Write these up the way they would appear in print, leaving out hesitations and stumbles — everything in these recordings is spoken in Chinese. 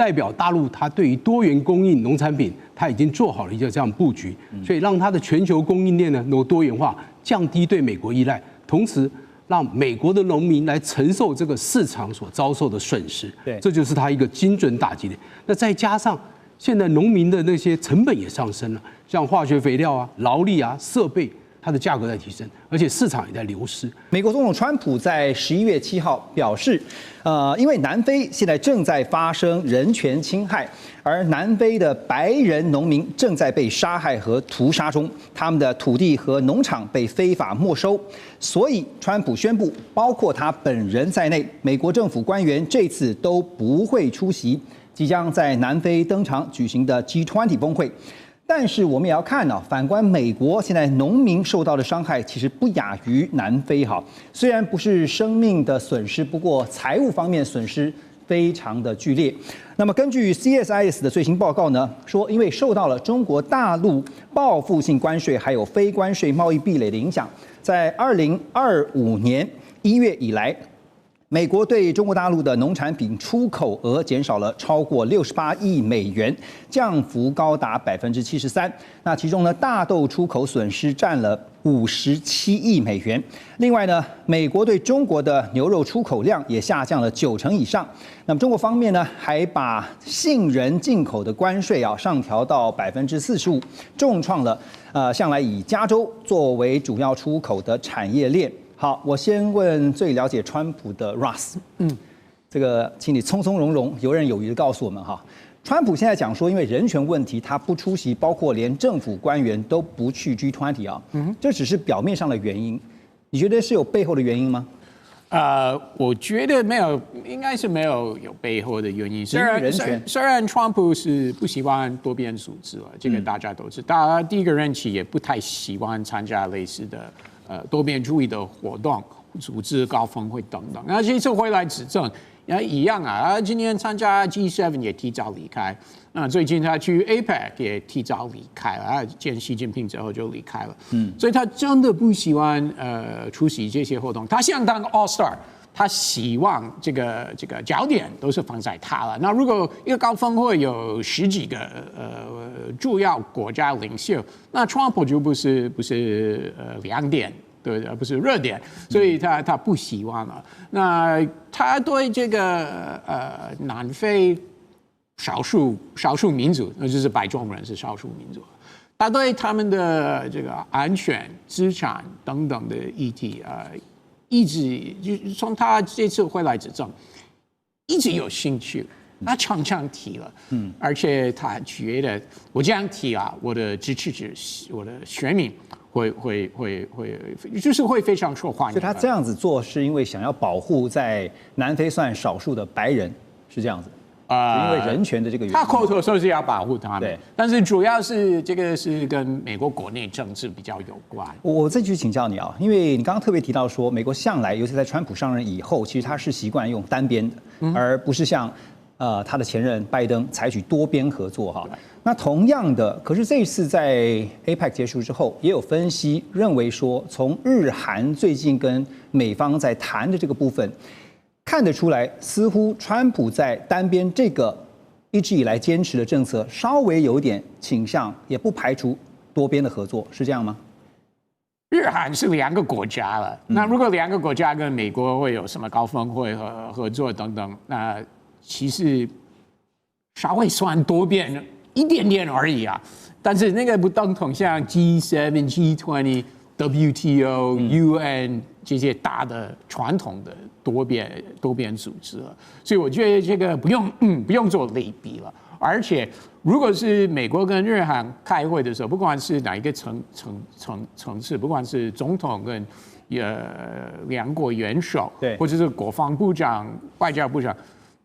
代表大陆它对于多元供应农产品，它已经做好了一个这样布局，所以让它的全球供应链呢能够多元化，降低对美国依赖，同时让美国的农民来承受这个市场所遭受的损失。对，这就是它一个精准打击的。那再加上现在农民的那些成本也上升了，像化学肥料啊、劳力啊、设备。它的价格在提升，而且市场也在流失。美国总统川普在11月7号表示，因为南非现在正在发生人权侵害，而南非的白人农民正在被杀害和屠杀中，他们的土地和农场被非法没收，所以川普宣布，包括他本人在内，美国政府官员这次都不会出席即将在南非登场举行的 G20 峰会。但是我们也要看呢，反观美国，现在农民受到的伤害其实不亚于南非哈。虽然不是生命的损失，不过财务方面损失非常的剧烈。那么根据 CSIS 的最新报告呢，说因为受到了中国大陆报复性关税还有非关税贸易壁垒的影响，在2025年1月以来，美国对中国大陆的农产品出口额减少了超过68亿美元，降幅高达73%。那其中呢，大豆出口损失占了57亿美元。另外呢，美国对中国的牛肉出口量也下降了90%以上。那么中国方面呢，还把杏仁进口的关税上调到45%，重创了向来以加州作为主要出口的产业链。好，我先问最了解川普的 Russ， 这个请你从容容、游刃有余的告诉我们哈，川普现在讲说，因为人权问题他不出席，包括连政府官员都不去 G20 啊，这只是表面上的原因，你觉得是有背后的原因吗？我觉得没有，应该是没有背后的原因。虽然川普是不喜欢多边组织了，这个大家都知道，他第一个任期也不太喜欢参加类似的。多边主义的活动、组织高峰会等等，那这次回来执政也一样啊。他今年参加 G7 也提早离开，那最近他去 APEC 也提早离开了，他见习近平之后就离开了。所以他真的不喜欢出席这些活动。他想当 All Star， 他希望这个焦点都是放在他了。那如果一个高峰会有10几个主要国家领袖，那 Trump 就不是亮点，对，不是热点，所以他不喜欢了。那他对这个南非少数民族，那就是白种人是少数民族，他对他们的这个安全、资产等等的议题一直就从他这次回来执政，一直有兴趣。他常常提了，而且他觉得我这样提我的支持者、我的选民会就是会非常受欢迎。所以他这样子做是因为想要保护在南非算少数的白人，是这样子。因为人权的这个原因，他口头说是要保护他们，对，但是主要是这个是跟美国国内政治比较有关。我再去请教你因为你刚刚特别提到说，美国向来，尤其在川普上任以后，其实他是习惯用单边的，而不是像他的前任拜登采取多边合作哈。那同样的，可是这一次在 APEC 结束之后，也有分析认为说，从日韩最近跟美方在谈的这个部分。看得出来，似乎川普在单边这个一直以来坚持的政策，稍微有一点倾向，也不排除多边的合作，是这样吗？日韩是2个国家了，那如果2个国家跟美国会有什么高峰会和合作等等，那其实稍微算多边一点点而已啊。但是那个不等同像 G7、G20、WTO、UN 这些大的传统的多边组织了，所以我觉得这个不用做类比了。而且，如果是美国跟日韩开会的时候，不管是哪一个层次，不管是总统跟2国元首，对，或者是国防部长、外交部长，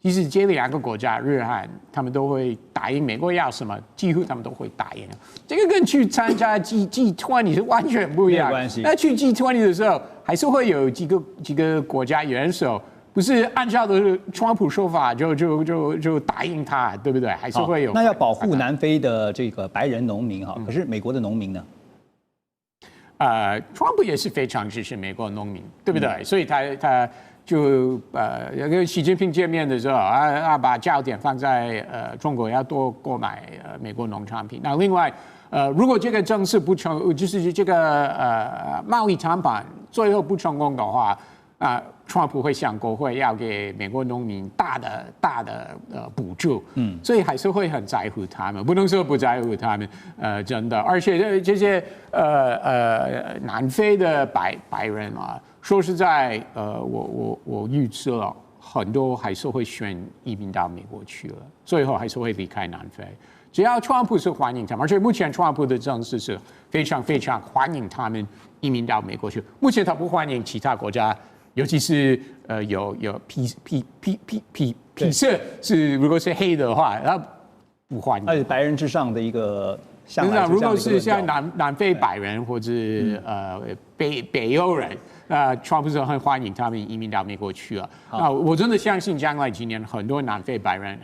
其实这2个国家日韩，他们都会答应美国要什么，几乎他们都会答应。这个跟去参加 G20 是完全不一样。那去 G20 的时候，还是会有几个国家元首，不是按照的川普说法就答应他，对不对？还是会有。那要保护南非的这个白人农民可是美国的农民呢？川普也是非常支持美国农民，对不对？所以他跟习近平见面的时候把焦点放在中国要多购买美国农产品。那另外如果这个政策不成，就是这个贸易谈判最后不成功的话，川普会向国会要给美国农民大的补助，所以还是会很在乎他们，不能说不在乎他们，真的。而且这些南非的白人啊，说实在，我预测很多还是会选移民到美国去了，最后还是会离开南非。只要川普是欢迎他们，而且目前川普的政策是非常非常欢迎他们移民到美国去。目前他不欢迎其他国家。尤其是有皮色是如果是黑的话，他不欢迎。而且白人至上的一个向来，如果是像南非白人或者北欧人，川普是很欢迎他们移民到美国去了。那我真的相信将来几年很多南非白人，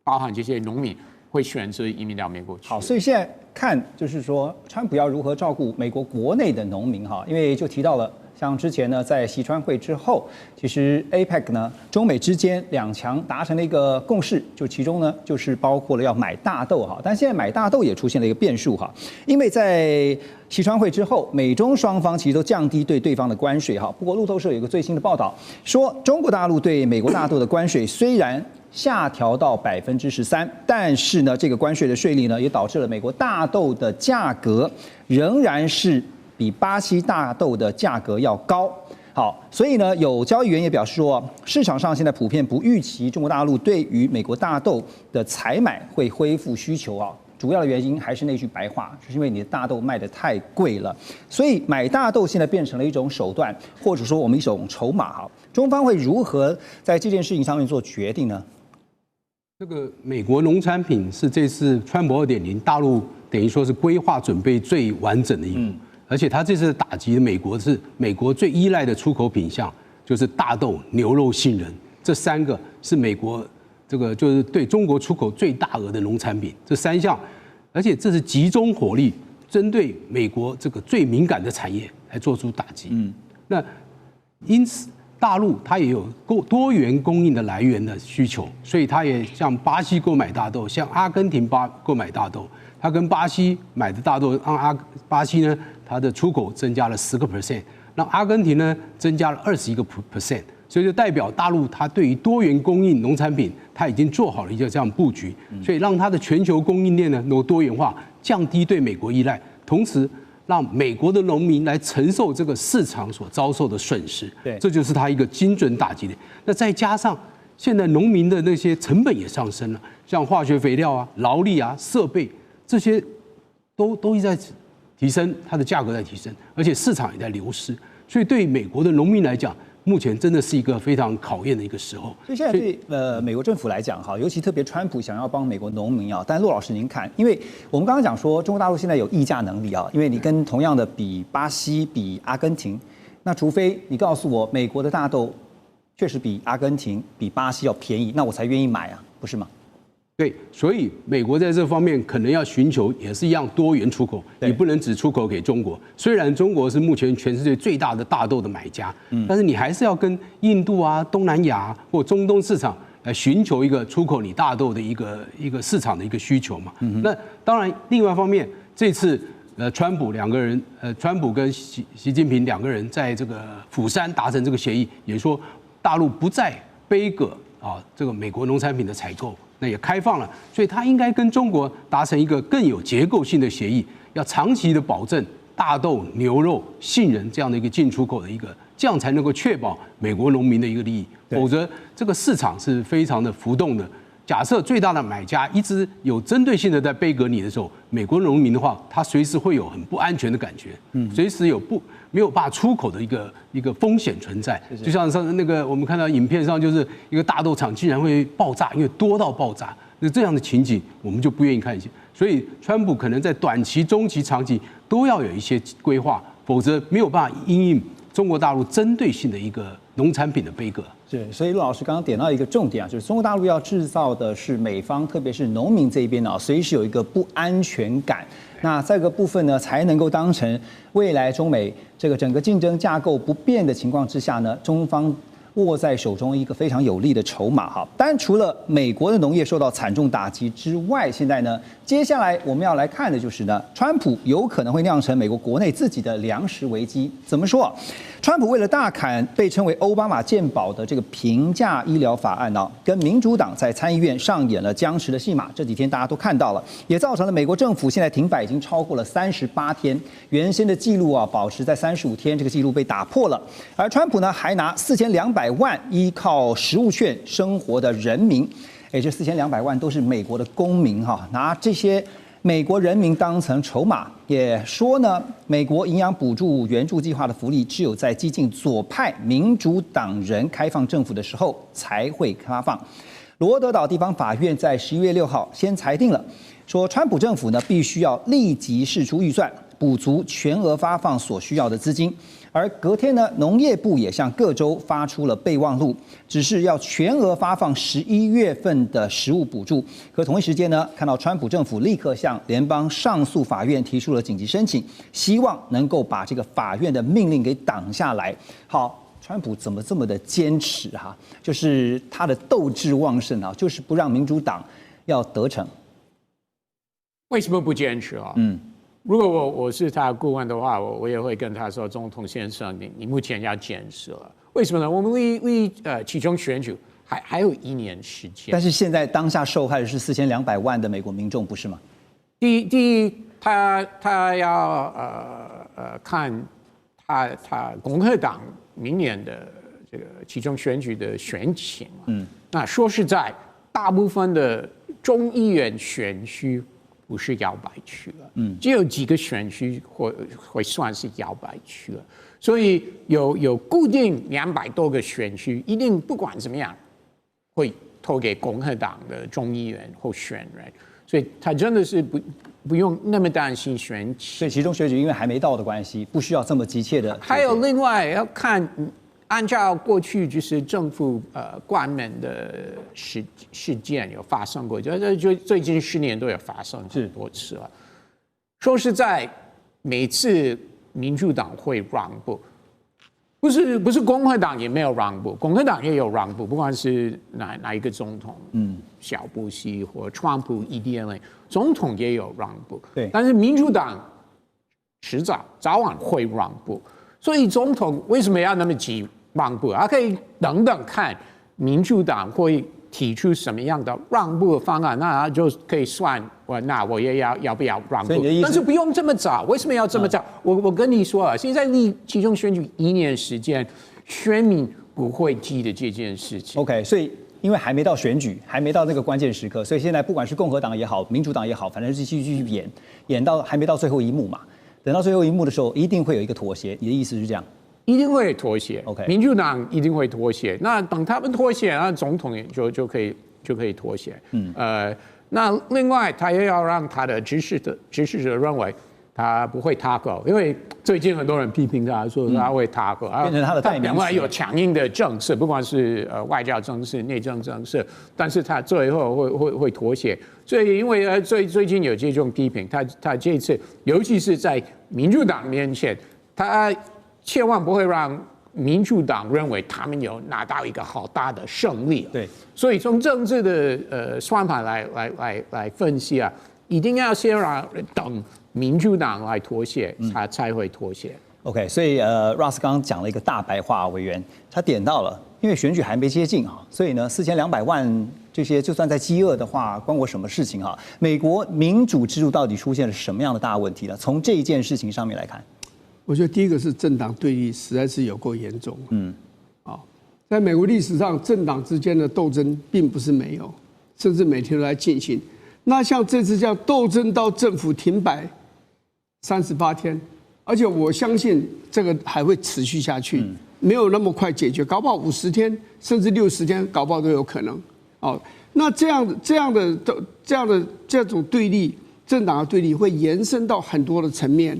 包含这些农民，会选择移民到美国去。好，所以现在看就是说，川普要如何照顾美国国内的农民哈，因为就提到了。像之前呢，在习川会之后，其实 APEC 呢，中美之间两强达成了一个共识，就其中呢，就是包括了要买大豆哈，但现在买大豆也出现了一个变数哈，因为在习川会之后，美中双方其实都降低对对方的关税哈。不过路透社有一个最新的报道说，中国大陆对美国大豆的关税虽然下调到13%，但是呢，这个关税的税率呢，也导致了美国大豆的价格仍然是比巴西大豆的价格要高。好，所以呢，有交易员也表示说，市场上现在普遍不预期中国大陆对于美国大豆的采买会恢复需求啊。主要的原因还是那句白话，就是因为你的大豆卖得太贵了，所以买大豆现在变成了一种手段，或者说我们一种筹码哈。中方会如何在这件事情上面做决定呢？这个美国农产品是这次川普2.0大陆等于说是规划准备最完整的一步。而且他这次打击美国是美国最依赖的出口品项，就是大豆、牛肉、杏仁，这3个是美国这个就是对中国出口最大额的农产品，这3项，而且这是集中火力针对美国这个最敏感的产业来做出打击。那因此大陆它也有多元供应的来源的需求，所以它也向巴西购买大豆，向阿根廷购买大豆。它跟巴西买的大豆，让巴西呢，它的出口增加了10%，让阿根廷呢增加了21%，所以就代表大陆它对于多元供应农产品，它已经做好了一个这样布局，所以让它的全球供应链呢能够多元化，降低对美国依赖，同时让美国的农民来承受这个市场所遭受的损失。对，这就是它一个精准打击的。那再加上现在农民的那些成本也上升了，像化学肥料啊、劳力啊、设备。这些都一直在提升，它的价格在提升，而且市场也在流失，所以对美国的农民来讲，目前真的是一个非常考验的一个时候。所以现在对美国政府来讲哈，尤其特别川普想要帮美国农民啊，但骆老师您看，因为我们刚刚讲说中国大陆现在有议价能力啊，因为你跟同样的比巴西、比阿根廷，那除非你告诉我美国的大豆确实比阿根廷、比巴西要便宜，那我才愿意买啊，不是吗？对，所以美国在这方面可能要寻求也是一样多元出口，你不能只出口给中国。虽然中国是目前全世界最大的大豆的买家，但是你还是要跟印度啊、东南亚或中东市场来寻求一个出口你大豆的一个市场的一个需求嘛。那当然，另外一方面，这次川普跟习近平2个人在这个釜山达成这个协议，也说大陆不再背个这个美国农产品的采购。那也开放了，所以他应该跟中国达成一个更有结构性的协议，要长期的保证大豆、牛肉、杏仁这样的一个进出口的一个，这样才能够确保美国农民的一个利益。否则，这个市场是非常的浮动的。假设最大的买家一直有针对性的在背革你的时候，美国农民的话，他随时会有很不安全的感觉，随时没有办法出口的一个风险存在。就像上那个我们看到影片上，就是一个大豆厂竟然会爆炸，因为多到爆炸。那这样的情景，我们就不愿意看一些。所以，川普可能在短期、中期、长期都要有一些规划，否则没有办法因应中国大陆针对性的一个农产品的背革。是，所以陆老师刚刚点到一个重点啊，就是中国大陆要制造的是美方，特别是农民这一边啊，随时有一个不安全感。那这个部分呢，才能够当成未来中美这个整个竞争架构不变的情况之下呢，中方握在手中一个非常有力的筹码哈。当然，除了美国的农业受到惨重打击之外，现在呢，接下来我们要来看的就是呢，川普有可能会酿成美国国内自己的粮食危机。怎么说？川普为了大砍被称为奥巴马健保的这个平价医疗法案呢，跟民主党在参议院上演了僵持的戏码。这几天大家都看到了，也造成了美国政府现在停摆已经超过了38天，原先的记录啊保持在35天，这个记录被打破了。而川普呢还拿4200万依靠食物券生活的人民，这4200万都是美国的公民哈，拿这些美国人民当成筹码，也说呢，美国营养补助援助计划的福利只有在激进左派民主党人开放政府的时候才会发放。罗德岛地方法院在11月6号先裁定了，说川普政府呢必须要立即释出预算，补足全额发放所需要的资金。而隔天呢，农业部也向各州发出了备忘录，只是要全额发放11月份的食物补助。可同一时间呢，看到川普政府立刻向联邦上诉法院提出了紧急申请，希望能够把这个法院的命令给挡下来。好，川普怎么这么的坚持哈？就是他的斗志旺盛啊，就是不让民主党要得逞。为什么不坚持啊？如果我是他的顾问的话，我也会跟他说，总统先生，你目前要坚持了。为什么呢？我们离其中选举还有1年时间。但是现在当下受害的是4200万的美国民众，不是吗？第一，他要看他共和党明年的这个其中选举的选情。那说实在，大部分的众议院选区不是摇摆区了，只有几个选区会算是摇摆区了，所以有固定200多个选区，一定不管怎么样会投给共和党的众议员候选人，所以他真的是不用那么担心选举。所以其中选举因为还没到的关系，不需要这么急切的。还有另外要看。按照过去就是政府关门的事件有发生过，就最近10年都有发生很多次了。说实在，每次民主党会让步，不是共和党也没有让步，共和党也有让步，不管是哪一个总统，小布希或川普 EDLA 总统也有让步，对，但是民主党早晚会让步，所以总统为什么要那么急？让步，可以等等看民主党会提出什么样的让步的方案，那就可以算那我也要不要让步？但是不用这么早，为什么要这么早？我跟你说啊，现在离其中选举1年时间，选民不会记得这件事情。OK， 所以因为还没到选举，还没到那个关键时刻，所以现在不管是共和党也好，民主党也好，反正是继续演到还没到最后一幕嘛。等到最后一幕的时候，一定会有一个妥协。你的意思是这样？一定会妥协 ，OK， 民主党一定会妥协。那等他们妥协，那总统就可以妥协。那另外他也要让他的支持者认为他不会踏够，因为最近很多人批评他说他会踏够，变成他的代名词。另外有强硬的政策，不管是外交政策、内政政策，但是他最后会妥协。所以因为最近有这种批评，他这次尤其是在民主党面前，他千万不会让民主党认为他们有拿到一个好大的胜利。对，所以从政治的算法来分析啊，一定要先等民主党来妥协，他才会妥协。OK， 所以Ross 刚刚讲了一个大白话，委员他点到了，因为选举还没接近啊，所以呢4200万这些就算在饥饿的话，关我什么事情哈？美国民主制度到底出现了什么样的大问题呢？从这一件事情上面来看。我觉得第一个是政党对立实在是有够严重。在美国历史上，政党之间的斗争并不是没有，甚至每天都在进行。那像这次这样斗争到政府停摆38天，而且我相信这个还会持续下去，没有那么快解决，搞不好50天甚至60天，搞不好都有可能。那这种对立，政党的对立会延伸到很多的层面。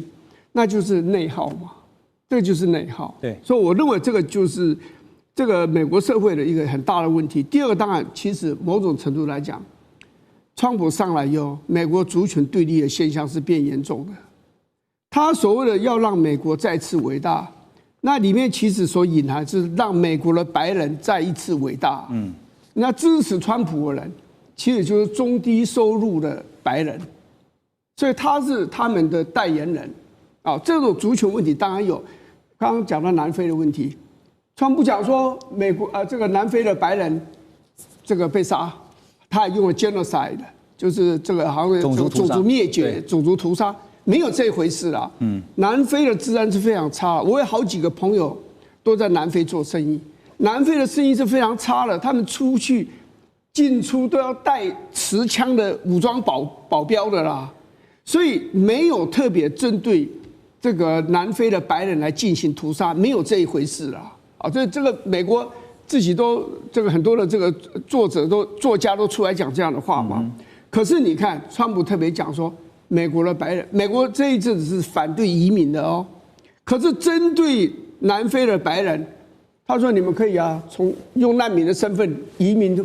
那就是内耗嘛，这个就是内耗。对，所以我认为这个就是这个美国社会的一个很大的问题。第二个，当然，其实某种程度来讲，川普上来以后，美国族群对立的现象是变严重的。他所谓的要让美国再次伟大，那里面其实所隐含是让美国的白人再一次伟大。那支持川普的人，其实就是中低收入的白人，所以他是他们的代言人。这种族群问题当然有，刚刚讲到南非的问题，川普讲说美国这个南非的白人这个被杀，他还用了 genocide， 就是这个好像种族灭绝、种族屠杀。没有这回事啦。南非的治安是非常差，我有好几个朋友都在南非做生意，南非的生意是非常差的，他们出去进出都要带持枪的武装保镖的啦，所以没有特别针对这个南非的白人来进行屠杀，没有这一回事啦。这个美国自己都这个很多的这个作家都出来讲这样的话嘛。可是你看，川普特别讲说。美国的白人，美国这一阵子是反对移民的哦，可是针对南非的白人，他说你们可以用难民的身份移民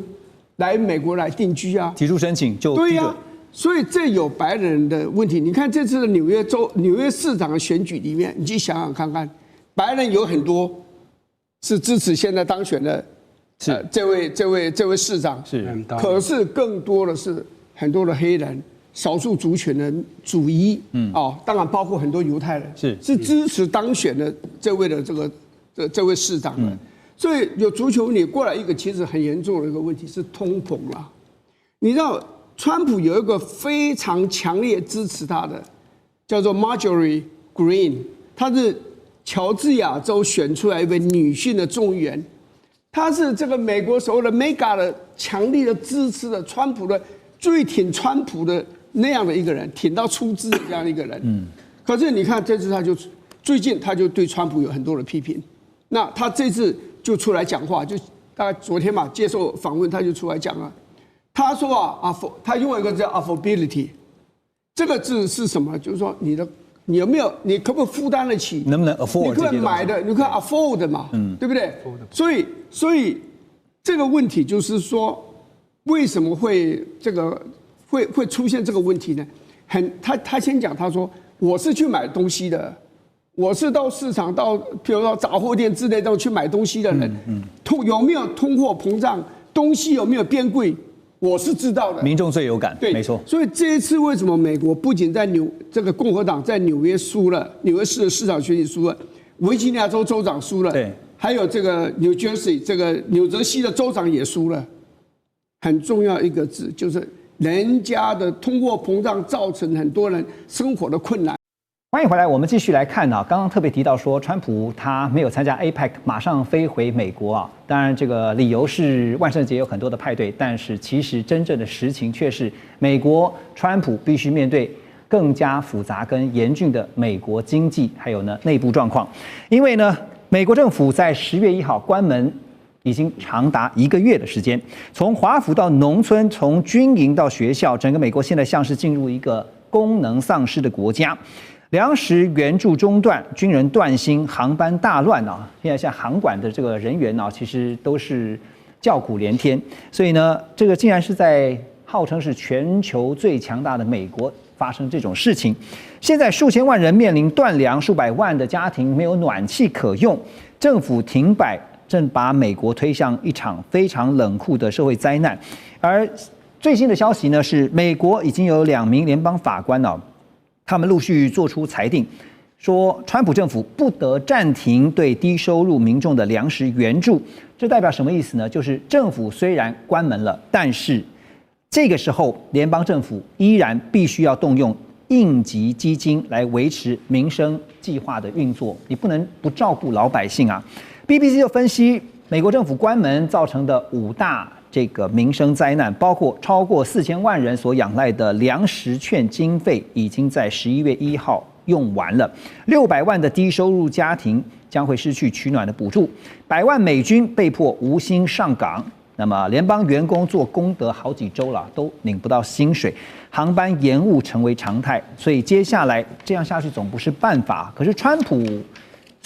来美国来定居啊，提出申请就对呀，所以这有白人的问题。你看这次的纽约市长的选举里面，你去想想看看，白人有很多是支持现在当选的，这位市长是，可是更多的是很多的黑人。少数族群的主义，当然包括很多犹太人，是支持当选的这位的这位市长的，所以有族群问题过来一个其实很严重的一个问题是通膨啦。你知道，川普有一个非常强烈支持他的，叫做 Marjorie Greene， 她是乔治亚州选出来一位女性的众议员，她是这个美国所谓的 MEGA 的强力的支持的川普的最挺川普的。那样的一个人，挺到出汁的这样一个人，可是你看这次最近他就对川普有很多的批评，那他这次就出来讲话，就大概昨天嘛接受访问他就出来讲了，他说他用一个叫 affordability， 这个字是什么？就是说你有没有，你可不可以负担得起？能不能 afford？ 你可以买的，你可以 afford 嘛，对不对？所以这个问题就是说，为什么会这个？会出现这个问题呢？他先讲，他说我是去买东西的，我是到市场比如说杂货店之类的去买东西的人，有没有通货膨胀，东西有没有变贵，我是知道的。民众最有感，对，没错。所以这一次为什么美国不仅在这个共和党在纽约输了，纽约市的市长选举输了，维吉尼亚州州长输了，对，还有这个 New Jersey 这个纽泽西的州长也输了，很重要一个字就是。人家的通货膨胀造成很多人生活的困难。欢迎回来，我们继续来看刚刚特别提到说，川普他没有参加 APEC， 马上飞回美国当然，这个理由是万圣节有很多的派对，但是其实真正的实情却是，美国川普必须面对更加复杂跟严峻的美国经济还有内部状况，因为美国政府在10月1号关门。已经长达1个月的时间，从华府到农村，从军营到学校，整个美国现在像是进入一个功能丧失的国家，粮食援助中断，军人断薪，航班大乱现在像航管的这个人员其实都是叫苦连天，所以这个竟然是在号称是全球最强大的美国发生这种事情。现在数千万人面临断粮，数百万的家庭没有暖气可用，政府停摆。正把美国推向一场非常冷酷的社会灾难，而最新的消息是，美国已经有2名联邦法官他们陆续做出裁定，说川普政府不得暂停对低收入民众的粮食援助。这代表什么意思呢？就是政府虽然关门了，但是这个时候联邦政府依然必须要动用应急基金来维持民生计划的运作，你不能不照顾老百姓BBC 就分析，美国政府关门造成的5大这个民生灾难，包括超过4000万人所仰赖的粮食券经费已经在11月1号用完了，600万的低收入家庭将会失去取暖的补助，100万美军被迫无薪上岗，那么联邦员工做功德好几周了，都领不到薪水，航班延误成为常态，所以接下来这样下去总不是办法。可是川普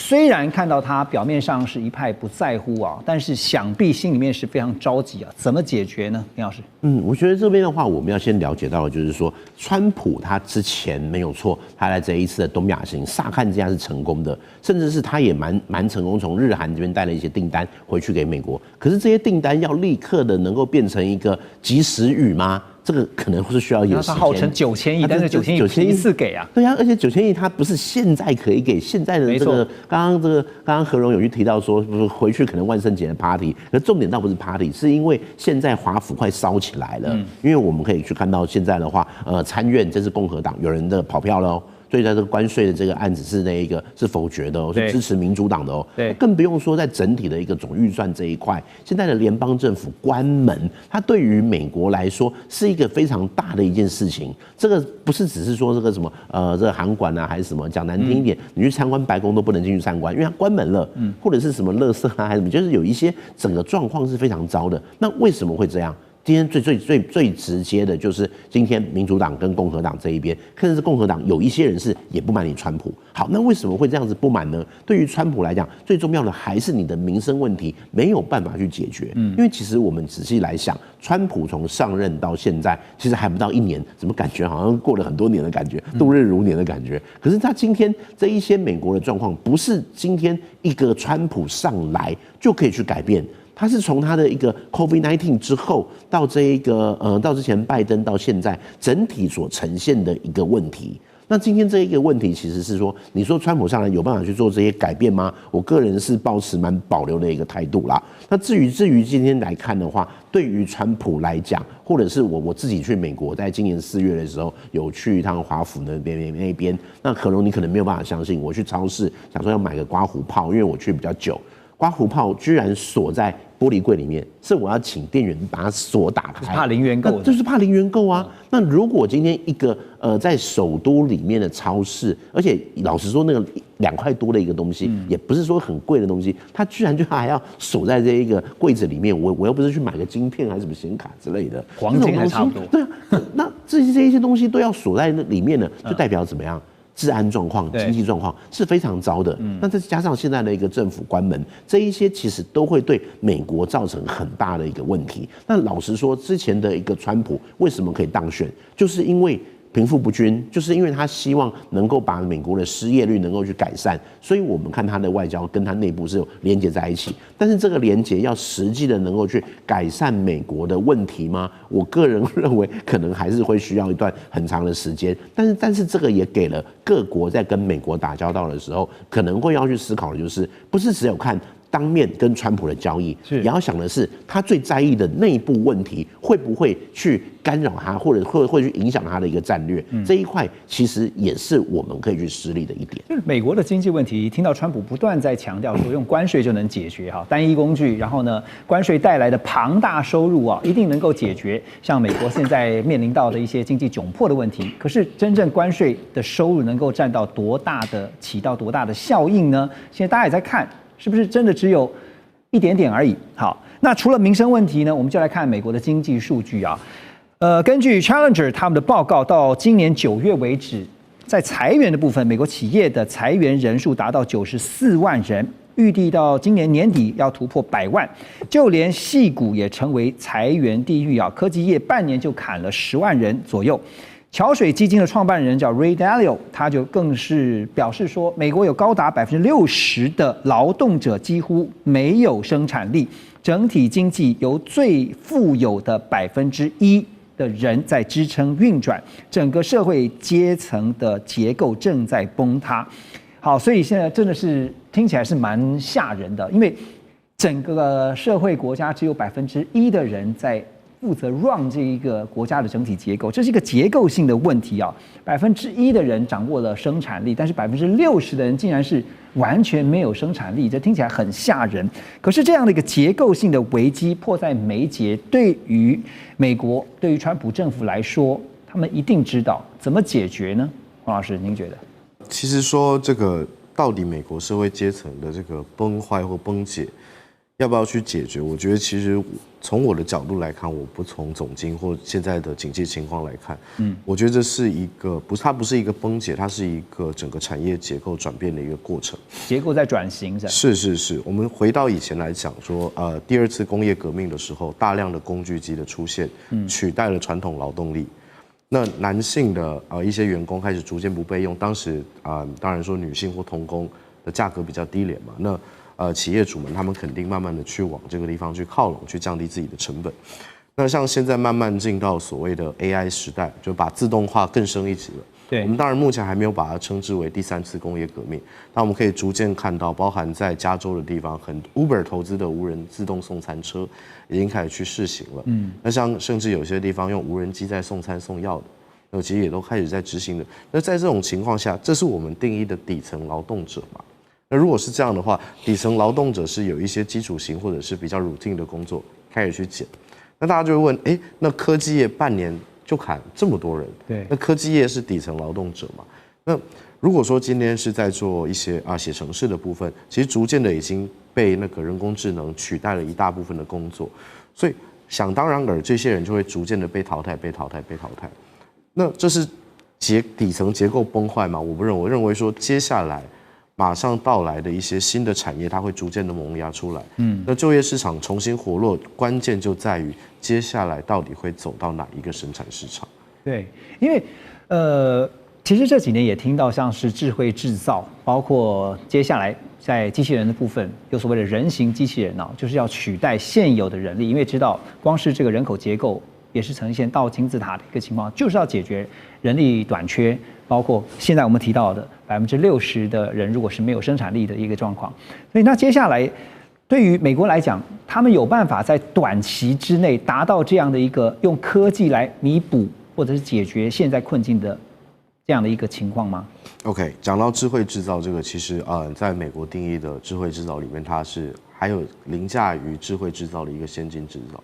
虽然看到他表面上是一派不在乎啊，但是想必心里面是非常着急啊。怎么解决呢，林老师？我觉得这边的话，我们要先了解到的就是说，川普他之前没有错，他在这一次的东亚行乍看之下是成功的，甚至是他也蛮成功，从日韩这边带了一些订单回去给美国。可是这些订单要立刻的能够变成一个及时雨吗？这个可能是需要一点时间。他号称9000亿，但是9000亿不是一次给啊。对啊，而且9000亿它不是现在可以给，现在的这个刚刚何荣有去提到说，回去可能万圣节的 party， 可重点倒不是 party， 是因为现在华府快烧起来了。因为我们可以去看到现在的话，参院这是共和党有人的跑票了哦。所以在这个关税的这个案子是否决的哦，是支持民主党的哦。对，更不用说在整体的一个总预算这一块，现在的联邦政府关门，它对于美国来说是一个非常大的一件事情。这个不是只是说这个什么这个航管啊还是什么，讲难听一点，你去参观白宫都不能进去参观，因为它关门了。或者是什么垃圾啊还是什么，就是有一些整个状况是非常糟的。那为什么会这样？今天最直接的就是今天民主党跟共和党这一边，甚至是共和党有一些人是也不满你川普。好，那为什么会这样子不满呢？对于川普来讲，最重要的还是你的民生问题没有办法去解决。因为其实我们仔细来想，川普从上任到现在，其实还不到1年，怎么感觉好像过了很多年的感觉，度日如年的感觉。可是他今天这一些美国的状况，不是今天一个川普上来就可以去改变。他是从他的一个 COVID-19 之后到这一个到之前拜登到现在整体所呈现的一个问题。那今天这一个问题其实是说，你说川普上来有办法去做这些改变吗？我个人是抱持蛮保留的一个态度啦。那至于今天来看的话，对于川普来讲，或者是我自己去美国，在今年4月的时候有去一趟华府那边，那可能你可能没有办法相信，我去超市想说要买个刮胡泡，因为我去比较久。刮胡泡居然锁在玻璃柜里面，是我要请店员把锁打开，怕零元购，就是怕零元购啊。那如果今天一个在首都里面的超市，而且老实说，那个2块多的一个东西，也不是说很贵的东西，它居然就还要锁在这一个柜子里面，我又不是去买个晶片还是什么显卡之类的，黄金还差不多。对啊，那这一些东西都要锁在那里面呢，就代表怎么样？治安状况、经济状况是非常糟的。那再加上现在的一个政府关门，这一些其实都会对美国造成很大的一个问题。那老实说，之前的一个川普为什么可以当选，就是因为贫富不均，就是因为他希望能够把美国的失业率能够去改善，所以我们看他的外交跟他内部是有连结在一起。但是这个连结要实际的能够去改善美国的问题吗？我个人认为可能还是会需要一段很长的时间。但是这个也给了各国在跟美国打交道的时候，可能会要去思考的就是，不是只有看当面跟川普的交易，也要想的是他最在意的内部问题会不会去干扰他，或者会去影响他的一个战略。这一块其实也是我们可以去施力的一点。就是美国的经济问题，听到川普不断在强调说用关税就能解决哈，单一工具，然后呢，关税带来的庞大收入啊，一定能够解决像美国现在面临到的一些经济窘迫的问题。可是真正关税的收入能够起到多大的效应呢？现在大家也在看。是不是真的只有一点点而已？好，那除了民生问题呢，我们就来看美国的经济数据啊。根据 Challenger 他们的报告，到今年9月为止，在裁员的部分，美国企业的裁员人数达到94万人，预计到今年年底要突破100万。就连矽谷也成为裁员地狱啊，科技业半年就砍了10万人左右。桥水基金的创办人叫 Ray Dalio， 他就更是表示说，美国有高达60%的劳动者几乎没有生产力，整体经济由最富有的1%的人在支撑运转，整个社会阶层的结构正在崩塌。好，所以现在真的是听起来是蛮吓人的，因为整个社会国家只有1%的人在负责 run 这一个国家的整体结构，这是一个结构性的问题啊。1%的人掌握了生产力，但是60%的人竟然是完全没有生产力，这听起来很吓人。可是这样的一个结构性的危机迫在眉睫，对于美国，对于川普政府来说，他们一定知道怎么解决呢？黄老师，您觉得？其实说这个到底美国社会阶层的这个崩坏或崩解，要不要去解决？我觉得其实从我的角度来看，我不从总经或现在的经济情况来看，我觉得这是一个它不是一个崩解，它是一个整个产业结构转变的一个过程，结构在转型，是。我们回到以前来讲说，第2次工业革命的时候，大量的工具机的出现，取代了传统劳动力。那男性的一些员工开始逐渐不被用，当时当然说女性或童工的价格比较低廉嘛，那企业主们他们肯定慢慢的去往这个地方去靠拢，去降低自己的成本。那像现在慢慢进到所谓的 AI 时代，就把自动化更升一级了。对，我们当然目前还没有把它称之为第3次工业革命，但我们可以逐渐看到，包含在加州的地方，Uber 投资的无人自动送餐车已经开始去试行了。那像甚至有些地方用无人机在送餐送药的，那其实也都开始在执行的。那在这种情况下，这是我们定义的底层劳动者嘛？那如果是这样的话，底层劳动者是有一些基础型或者是比较 routine 的工作开始去减，那大家就会问，那科技业半年就砍这么多人，对，那科技业是底层劳动者嘛？那如果说今天是在做一些写程式的部分，其实逐渐的已经被那个人工智能取代了一大部分的工作，所以想当然尔，这些人就会逐渐的被淘汰。那这是底层结构崩坏吗？我不认为，我认为说接下来马上到来的一些新的产业，它会逐渐的萌芽出来。那就业市场重新活络，关键就在于接下来到底会走到哪一个生产市场。对，因为其实这几年也听到像是智慧制造，包括接下来在机器人的部分有所谓的人形机器人就是要取代现有的人力，因为知道光是这个人口结构也是呈现倒金字塔的一个情况，就是要解决人力短缺。包括现在我们提到的60%的人如果是没有生产力的一个状况，所以那接下来对于美国来讲，他们有办法在短期之内达到这样的一个用科技来弥补或者是解决现在困境的这样的一个情况吗 ？OK， 讲到智慧制造这个，其实在美国定义的智慧制造里面，它是还有凌驾于智慧制造的一个先进制造。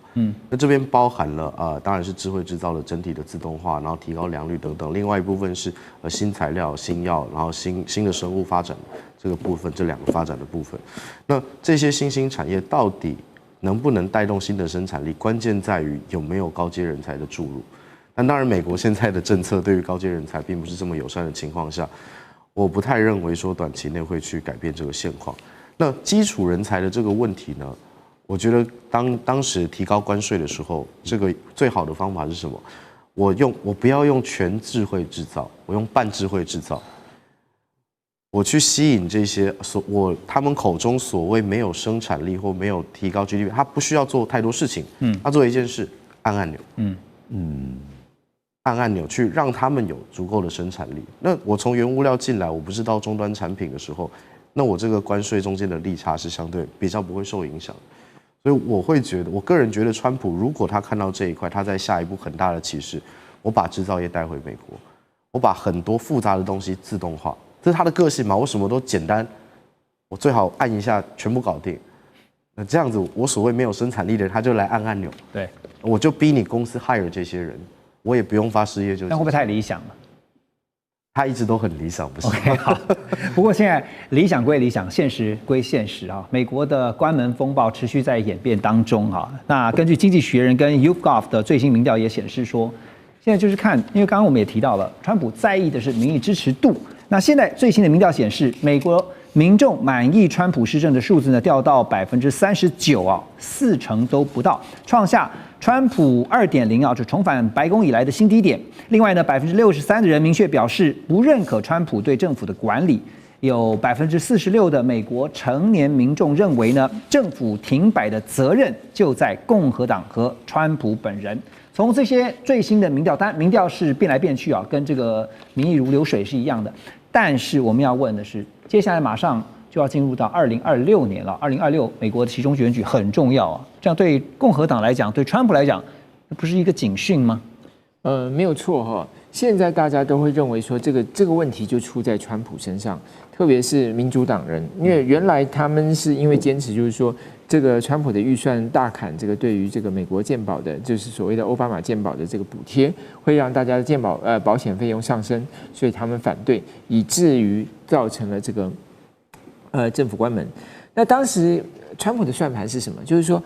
那这边包含了当然是智慧制造的整体的自动化，然后提高良率等等。另外一部分是新材料、新药，然后新的生物发展这个部分，这2个发展的部分。那这些新兴产业到底能不能带动新的生产力？关键在于有没有高阶人才的注入。但当然，美国现在的政策对于高阶人才并不是这么友善的情况下，我不太认为说短期内会去改变这个现况。那基础人才的这个问题呢？我觉得当时提高关税的时候，这个最好的方法是什么？我不要用全智慧制造，我用半智慧制造。我去吸引这些他们口中所谓没有生产力或没有提高 GDP， 他不需要做太多事情，他做一件事，按按钮，按按钮去让他们有足够的生产力。那我从原物料进来，我不是到终端产品的时候，那我这个关税中间的利差是相对比较不会受影响。所以我个人觉得，川普如果他看到这一块，他在下一步很大的歧视，我把制造业带回美国，我把很多复杂的东西自动化，这是他的个性嘛？我什么都简单，我最好按一下全部搞定。那这样子，我所谓没有生产力的人，他就来按按钮，对，我就逼你公司 hire 这些人，我也不用发失业救济。那会不会太理想了？他一直都很理想，不是 ？OK， 好。不过现在理想归理想，现实归现实啊。美国的关门风暴持续在演变当中啊。那根据《经济学人》跟 YouGov 的最新民调也显示说，现在就是看，因为刚刚我们也提到了，川普在意的是民意支持度。那现在最新的民调显示，美国民众满意川普施政的数字呢，掉到39%啊，40%都不到，创下川普2.0啊，就重返白宫以来的新低点。另外呢，63%的人明确表示不认可川普对政府的管理，有46%的美国成年民众认为呢，政府停摆的责任就在共和党和川普本人。从这些最新的民调，当然民调是变来变去啊，跟这个民意如流水是一样的。但是我们要问的是，接下来马上就要进入到2026年了。2026美国的期中选举很重要啊，这样对共和党来讲，对川普来讲，不是一个警讯吗？没有错哈。现在大家都会认为说，这个问题就出在川普身上，特别是民主党人，因为原来他们是因为坚持就是说，这个川普的预算大砍，这个对于这个美国健保的，就是所谓的奥巴马健保的这个补贴，会让大家的健保保险费用上升，所以他们反对，以至于造成了这个政府关门。那当时川普的算盘是什么？就是说，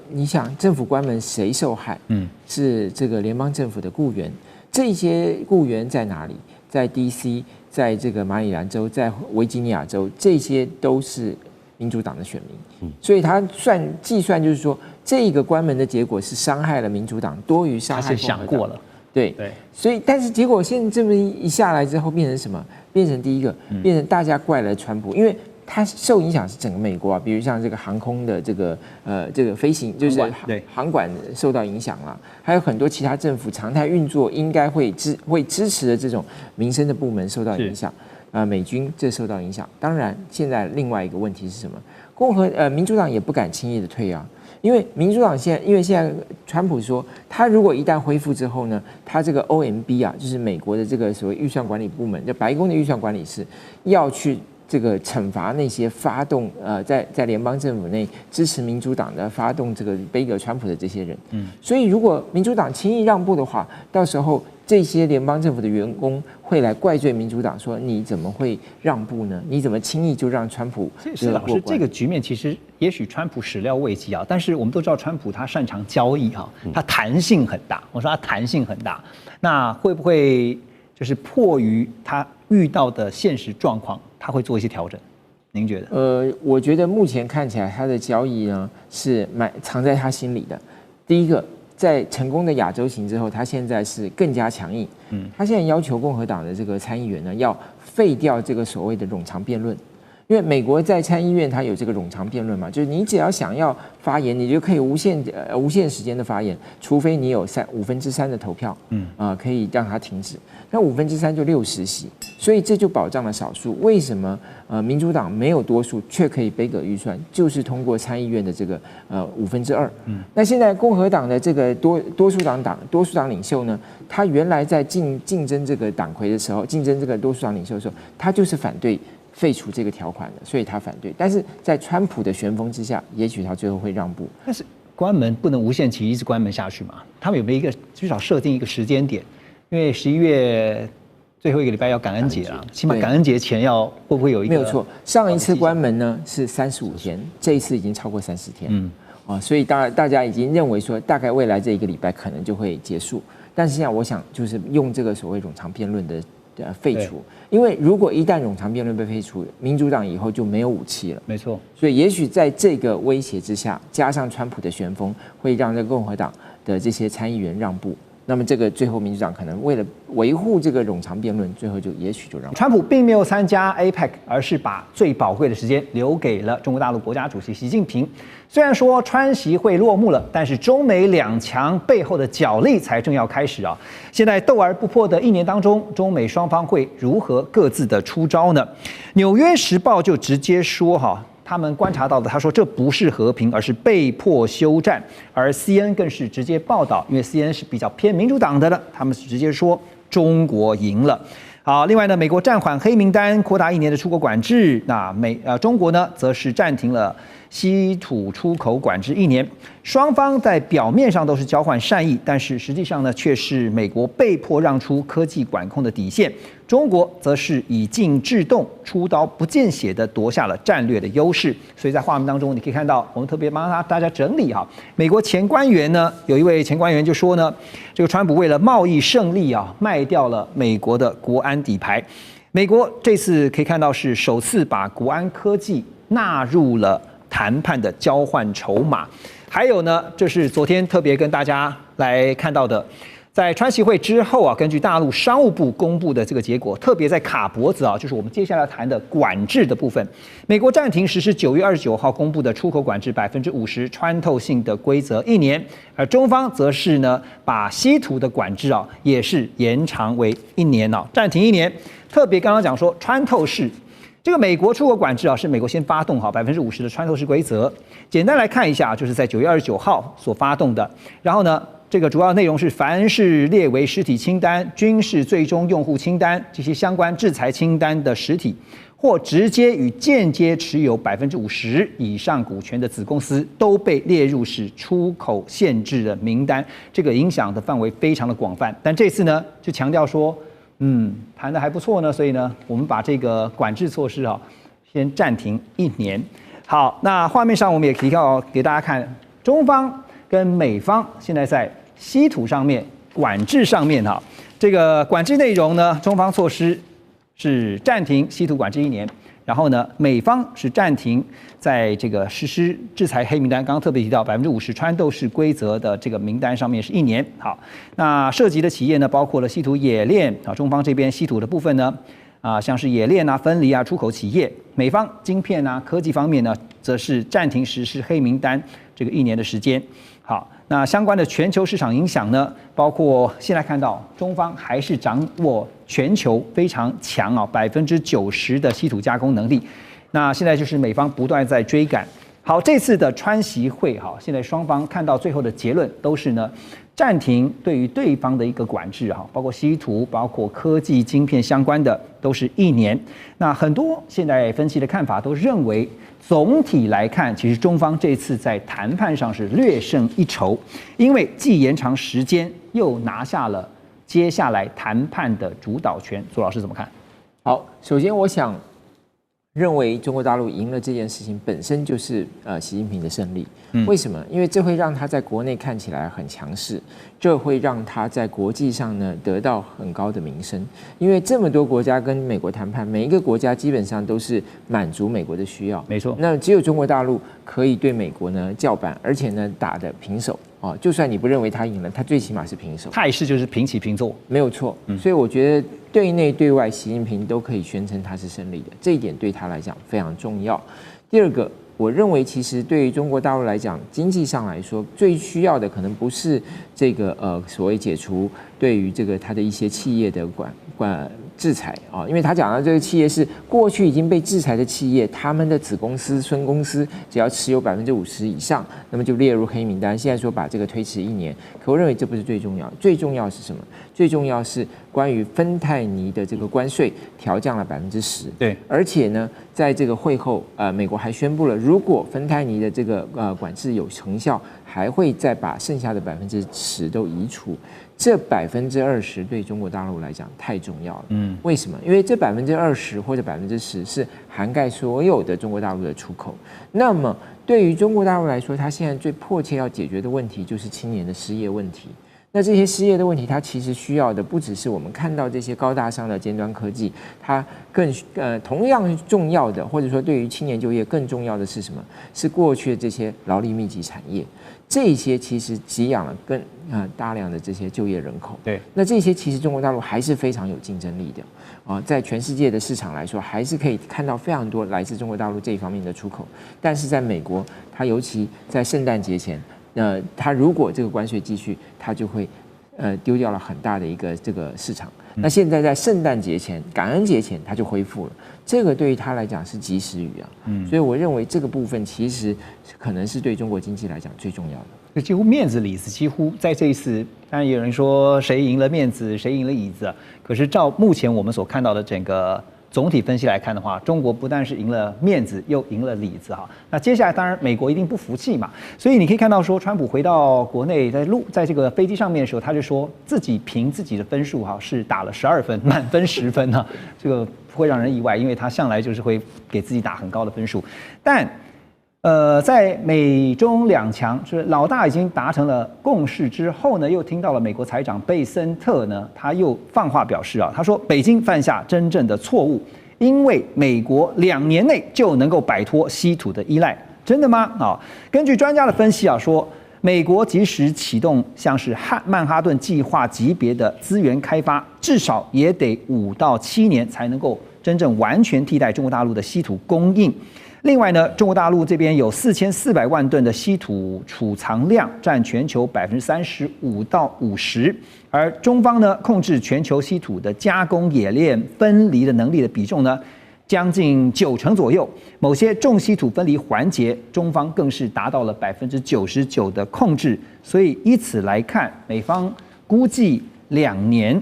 你想政府关门谁受害？是这个联邦政府的雇员。这些雇员在哪里？在 DC， 在这个马里兰州，在维吉尼亚州，这些都是民主党的选民。所以他计算就是说，这个关门的结果是伤害了民主党多于伤害共和党。他是想过了。对，所以但是结果现在这么一下来之后，变成什么？变成第一个，变成大家怪了川普，因为它受影响是整个美国啊，比如像这个航空的这个飞行，就是航管受到影响了，还有很多其他政府常态运作应该会支持的这种民生的部门受到影响，美军这受到影响。当然，现在另外一个问题是什么？民主党也不敢轻易的退啊。因为民主党现在川普说，他如果一旦恢复之后呢，他这个 OMB 啊，就是美国的这个所谓预算管理部门，就白宫的预算管理室，要去这个惩罚那些发动在联邦政府内支持民主党的发动这个杯葛川普的这些人。所以如果民主党轻易让步的话，到时候这些联邦政府的员工会来怪罪民主党，说你怎么会让步呢？你怎么轻易就让川普施老师，这个局面其实也许川普始料未及啊，但是我们都知道川普他擅长交易哈，他弹性很大。我说他弹性很大，那会不会就是迫于他遇到的现实状况，他会做一些调整？您觉得？我觉得目前看起来他的交易呢是藏在他心里的。第一个，在成功的亚洲行之后，他现在是更加强硬。他现在要求共和党的这个参议员呢，要废掉这个所谓的冗长辩论。因为美国在参议院它有这个冗长辩论嘛，就是你只要想要发言，你就可以无限时间的发言，除非你有3/5的投票，可以让它停止。那3/5就60席，所以这就保障了少数。为什么民主党没有多数却可以杯葛预算，就是通过参议院的这个2/5。那现在共和党的这个多数党领袖呢，他原来在竞争这个党魁的时候，竞争这个多数党领袖的时候，他就是反对废除这个条款的，所以他反对。但是在川普的旋风之下，也许他最后会让步。但是关门不能无限期一直关门下去嘛？他们有没有一个至少设定一个时间点？因为11月最后一个礼拜要感恩节了，起码感恩节前会不会有一个？没有错，上一次关门呢是35天，这一次已经超过30天。所以当然大家已经认为说，大概未来这一个礼拜可能就会结束。但是现在我想就是用这个所谓冗长辩论的废除，因为如果一旦冗长辩论被废除，民主党以后就没有武器了。没错，所以也许在这个威胁之下，加上川普的旋风，会让这个共和党的这些参议员让步。那么这个最后民主党可能为了维护这个冗长辩论，最后也许就让步。川普并没有参加 APEC， 而是把最宝贵的时间留给了中国大陆国家主席习近平。虽然说川习会落幕了，但是中美两强背后的角力才正要开始啊！现在斗而不破的1年当中，中美双方会如何各自的出招呢？纽约时报就直接说他们观察到的，他说这不是和平，而是被迫休战。而 CNN 更是直接报道，因为 CNN 是比较偏民主党的了，他们是直接说中国赢了。好，另外呢，美国暂缓黑名单，扩大1年的出国管制。那中国呢，则是暂停了稀土出口管制1年。双方在表面上都是交换善意，但是实际上呢，却是美国被迫让出科技管控的底线，中国则是以静制动，出刀不见血的夺下了战略的优势。所以在画面当中，你可以看到，我们特别帮大家整理美国前官员呢，有一位前官员就说呢，这个川普为了贸易胜利卖掉了美国的国安底牌。美国这次可以看到是首次把国安科技纳入了谈判的交换筹码。还有呢，这是昨天特别跟大家来看到的，在川习会之后根据大陆商务部公布的这个结果，特别在卡脖子就是我们接下来谈的管制的部分，美国暂停实施9月29号公布的出口管制50%穿透性的规则1年，而中方则是呢把稀土的管制也是延长为1年暂停1年。特别刚刚讲说穿透式。这个美国出口管制是美国先发动50%的穿透式规则。简单来看一下，就是在9月29号所发动的。然后呢，这个主要内容是凡是列为实体清单、军事最终用户清单这些相关制裁清单的实体，或直接与间接持有50%以上股权的子公司，都被列入是出口限制的名单。这个影响的范围非常的广泛。但这次呢，就强调说，谈得还不错呢，所以呢，我们把这个管制措施先暂停1年。好，那画面上我们也提到给大家看，中方跟美方现在在稀土上面管制上面哈，这个管制内容呢，中方措施是暂停稀土管制1年，然后呢，美方是暂停在这个实施制裁黑名单，刚刚特别提到50%穿透式规则的这个名单上面是1年。好，那涉及的企业呢，包括了稀土冶炼啊，中方这边稀土的部分呢，像是冶炼啊、分离啊、出口企业，美方晶片啊、科技方面呢，则是暂停实施黑名单这个1年的时间。好，那相关的全球市场影响呢，包括现在看到中方还是掌握全球非常强90%的稀土加工能力。那现在就是美方不断在追赶。好，这次的川习会，现在双方看到最后的结论都是呢，暂停对于对方的一个管制包括稀土、包括科技晶片相关的都是1年。那很多现在分析的看法都认为，总体来看，其实中方这次在谈判上是略胜一筹，因为既延长时间，又拿下了接下来谈判的主导权。左老师怎么看？好，首先我想认为中国大陆赢了这件事情本身就是习近平的胜利。为什么？因为这会让他在国内看起来很强势，这会让他在国际上呢得到很高的名声。因为这么多国家跟美国谈判，每一个国家基本上都是满足美国的需要。没错。那只有中国大陆可以对美国呢叫板，而且呢打得平手。就算你不认为他赢了，他最起码是平手。态势就是平起平坐，没有错。所以我觉得对内对外，习近平都可以宣称他是胜利的，这一点对他来讲非常重要。第二个，我认为其实对于中国大陆来讲，经济上来说，最需要的可能不是这个所谓解除对于这个他的一些企业的制裁因为他讲的这个企业是过去已经被制裁的企业，他们的子公司、孙公司只要持有50%以上，那么就列入黑名单。现在说把这个推迟1年，可我认为这不是最重要，最重要是什么？最重要是关于芬太尼的这个关税调降了10%。对，而且呢，在这个会后，美国还宣布了，如果芬太尼的这个管制有成效，还会再把剩下的10%都移除。这20%对中国大陆来讲太重要了。为什么？因为这20%或者10%是涵盖所有的中国大陆的出口。那么对于中国大陆来说，它现在最迫切要解决的问题就是青年的失业问题。那这些失业的问题，它其实需要的不只是我们看到这些高大上的尖端科技，它更同样重要的，或者说对于青年就业更重要的是什么？是过去的这些劳力密集产业，这些其实给养了更大量的这些就业人口。对，那这些其实中国大陆还是非常有竞争力的在全世界的市场来说，还是可以看到非常多来自中国大陆这一方面的出口。但是在美国，它尤其在圣诞节前。它如果这个关税继续，它就会丢掉了很大的一个这个市场。那现在在圣诞节前、感恩节前，它就恢复了。这个对于它来讲是及时雨所以我认为这个部分其实可能是对中国经济来讲最重要的。就几乎面子里子，几乎在这一次，当然有人说谁赢了面子，谁赢了椅子。可是照目前我们所看到的整个总体分析来看的话，中国不但是赢了面子，又赢了里子那接下来当然美国一定不服气嘛，所以你可以看到说，川普回到国内，在这个飞机上面的时候，他就说自己凭自己的分数是打了12分，满分10分这个不会让人意外，因为他向来就是会给自己打很高的分数。但在美中两强，就是老大已经达成了共识之后呢，又听到了美国财长贝森特呢，他又放话表示他说北京犯下真正的错误，因为美国2年内就能够摆脱稀土的依赖，真的吗？根据专家的分析说，美国即使启动像是曼哈顿计划级别的资源开发，至少也得5到7年才能够真正完全替代中国大陆的稀土供应。另外呢，中国大陆这边有4400万吨的稀土储藏量，占全球35%到50%，而中方呢控制全球稀土的加工、冶炼、分离的能力的比重呢，将近90%左右。某些重稀土分离环节，中方更是达到了99%的控制。所以以此来看，美方估计2年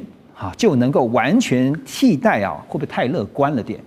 就能够完全替代会不会太乐观了点？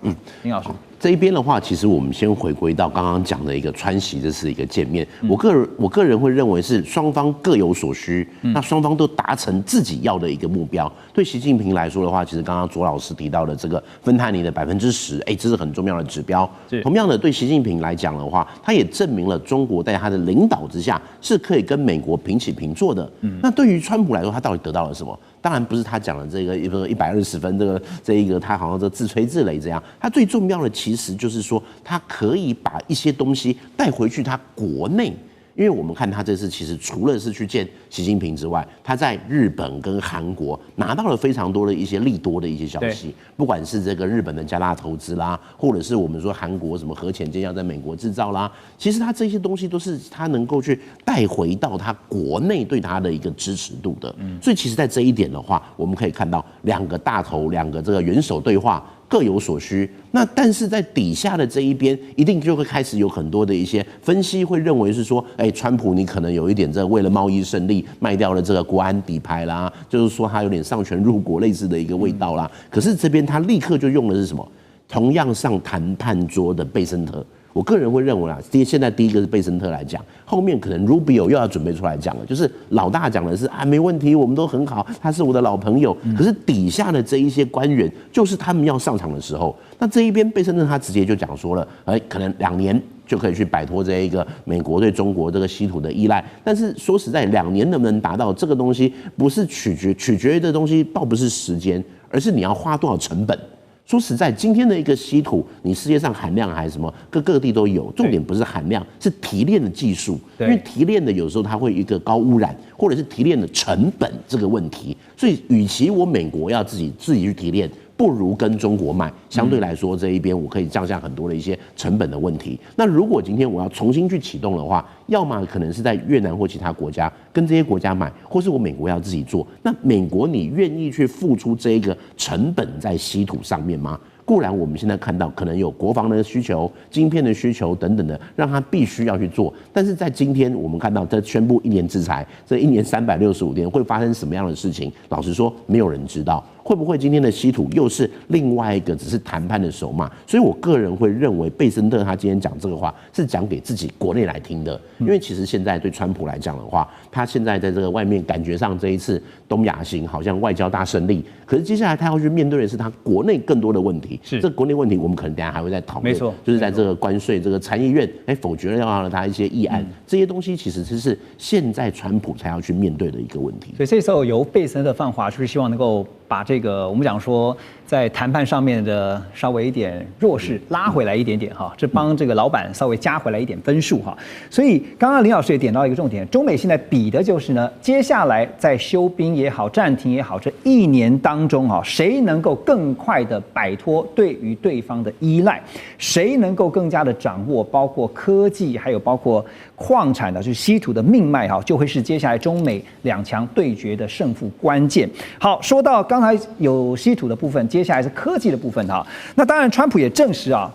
林老师。这一边的话，其实我们先回归到刚刚讲的一个川习，这是一个见面。我个人会认为是双方各有所需，那双方都达成自己要的一个目标。对习近平来说的话，其实刚刚左老师提到的这个芬太尼的10%，这是很重要的指标。同样的，对习近平来讲的话，他也证明了中国在他的领导之下是可以跟美国平起平坐的。那对于川普来说，他到底得到了什么？当然不是他讲的这个120分，这一个他好像这自吹自擂这样。他最重要的其实就是说，他可以把一些东西带回去他国内。因为我们看他这次其实除了是去见习近平之外，他在日本跟韩国拿到了非常多的一些利多的一些消息，不管是这个日本的加大投资啦，或者是我们说韩国什么核潜舰要在美国制造啦，其实他这些东西都是他能够去带回到他国内对他的一个支持度的。所以其实在这一点的话，我们可以看到两个大头，两个这个元首对话。各有所需，那但是在底下的这一边，一定就会开始有很多的一些分析，会认为是说，川普你可能有一点这为了贸易胜利卖掉了这个国安底牌啦，就是说他有点上权入国类似的一个味道啦。可是这边他立刻就用的是什么？同样上谈判桌的贝森特。我个人会认为现在第一个是贝森特来讲，后面可能 Rubio 又要准备出来讲了，就是老大讲的是没问题，我们都很好，他是我的老朋友。可是底下的这一些官员，就是他们要上场的时候，那这一边贝森特他直接就讲说了，可能2年就可以去摆脱这一个美国对中国这个稀土的依赖。但是说实在，2年能不能达到这个东西，不是取决于的东西，倒不是时间，而是你要花多少成本。说实在，今天的一个稀土，你世界上含量还是什么，各地都有。重点不是含量，是提炼的技术。因为提炼的有时候它会有一个高污染，或者是提炼的成本这个问题。所以，与其我美国要自己去提炼，不如跟中国买。相对来说，这一边我可以降下很多的一些成本的问题。那如果今天我要重新去启动的话，要么可能是在越南或其他国家跟这些国家买，或是我美国要自己做。那美国你愿意去付出这一个成本在稀土上面吗？固然我们现在看到可能有国防的需求、晶片的需求等等的，让他必须要去做。但是在今天我们看到这宣布1年制裁，这1年365天会发生什么样的事情？老实说，没有人知道。会不会今天的稀土又是另外一个只是谈判的筹码？所以我个人会认为贝森特他今天讲这个话是讲给自己国内来听的，因为其实现在对川普来讲的话，他现在在这个外面感觉上这一次东亚行好像外交大胜利，可是接下来他要去面对的是他国内更多的问题。这国内问题我们可能等一下还会再讨论，没错，就是在这个关税这个参议院否决了要让他一些议案，这些东西其实是现在川普才要去面对的一个问题。所以这时候由贝森特放话，就是希望能够把这个我们讲说在谈判上面的稍微一点弱势拉回来一点点哈，这帮这个老板稍微加回来一点分数哈。所以刚刚林老师也点到一个重点，中美现在比的就是呢，接下来在休兵也好、暂停也好，这1年当中哈，谁能够更快的摆脱对于对方的依赖，谁能够更加的掌握包括科技还有包括矿产的，就是稀土的命脉哈，就会是接下来中美2强对决的胜负关键。好，说到刚才有稀土的部分，接下来是科技的部分哈。那当然，川普也证实啊，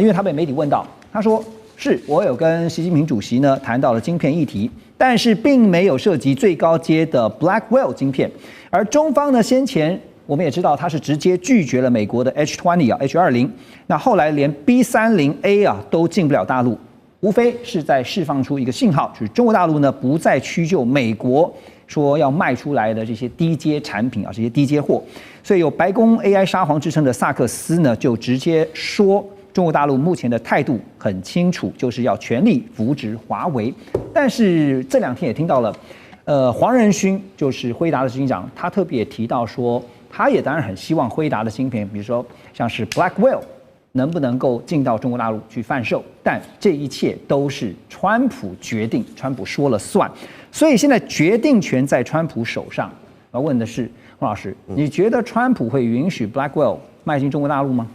因为他被媒体问到，他说是我有跟习近平主席呢谈到了晶片议题，但是并没有涉及最高阶的 Blackwell 晶片，而中方呢先前我们也知道他是直接拒绝了美国的 H20 啊 H20，那后来连 B30A 啊都进不了大陆。无非是在释放出一个信号，就是中国大陆呢不再屈就美国说要卖出来的这些低阶产品啊，这些低阶货。所以有白宫 AI 沙皇之称的萨克斯呢，就直接说中国大陆目前的态度很清楚，就是要全力扶植华为。但是这2天也听到了，黄仁勋就是辉达的执行长，他特别提到说，他也当然很希望辉达的芯片，比如说像是 Blackwell。能不能够进到中国大陆去贩售？但这一切都是川普决定，川普说了算。所以现在决定权在川普手上。我要问的是，黄老师，你觉得川普会允许 Blackwell 迈进中国大陆吗？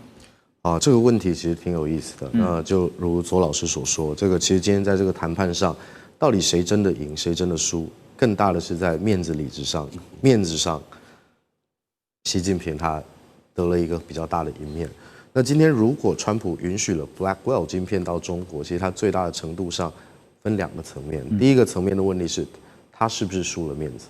这个问题其实挺有意思的。那就如左老师所说，这个其实今天在这个谈判上，到底谁真的赢，谁真的输，更大的是在面子理智上。面子上，习近平他得了一个比较大的一面。那今天如果川普允许了 Blackwell 晶片到中国，其实它最大的程度上分2个层面。第一个层面的问题是，他是不是输了面子？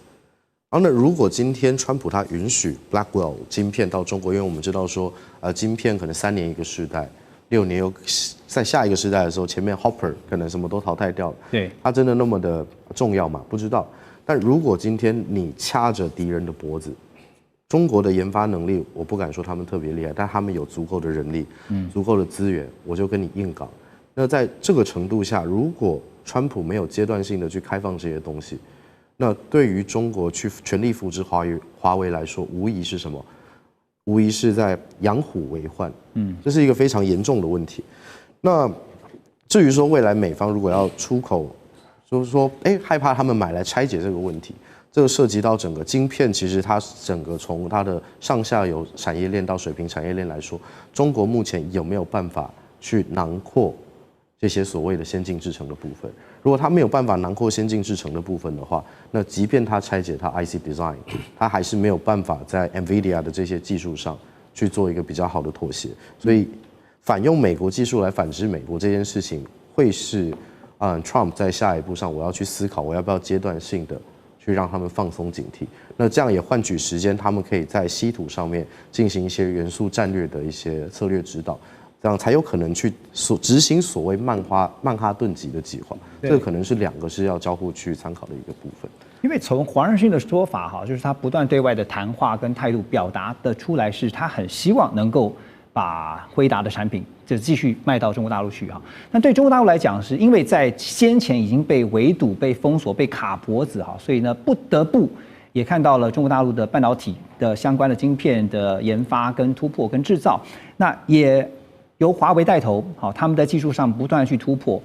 然后呢，如果今天川普他允许 Blackwell 晶片到中国，因为我们知道说，晶片可能3年一个世代6年又在下一个时代的时候，前面 Hopper 可能什么都淘汰掉了。对，它真的那么的重要吗？不知道。但如果今天你掐着敌人的脖子，中国的研发能力，我不敢说他们特别厉害，但他们有足够的人力，足够的资源，我就跟你硬刚。那在这个程度下，如果川普没有阶段性的去开放这些东西，那对于中国去全力扶植华为来说，无疑是什么？无疑是在养虎为患，这是一个非常严重的问题。那至于说未来美方如果要出口，就是说，害怕他们买来拆解这个问题，这个涉及到整个晶片，其实它整个从它的上下游产业链到水平产业链来说，中国目前有没有办法去囊括这些所谓的先进制程的部分？如果它没有办法囊括先进制程的部分的话，那即便它拆解它 IC design， 它还是没有办法在 NVIDIA 的这些技术上去做一个比较好的妥协。所以，反用美国技术来反制美国这件事情，会是Trump 在下一步上，我要去思考，我要不要阶段性的去让他们放松警惕。那这样也换取时间，他们可以在稀土上面进行一些元素战略的一些策略指导。这样才有可能去执行所谓曼哈顿级的计划，这个可能是2个是要交互去参考的一个部分。因为从黄仁勋的说法哈，就是他不断对外的谈话跟态度表达的出来，是他很希望能够把辉达的产品就继续卖到中国大陆去哈。那对中国大陆来讲，是因为在先前已经被围堵、被封锁、被卡脖子哈，所以呢不得不也看到了中国大陆的半导体的相关的晶片的研发跟突破跟制造，那也由华为带头，好，他们在技术上不断去突破，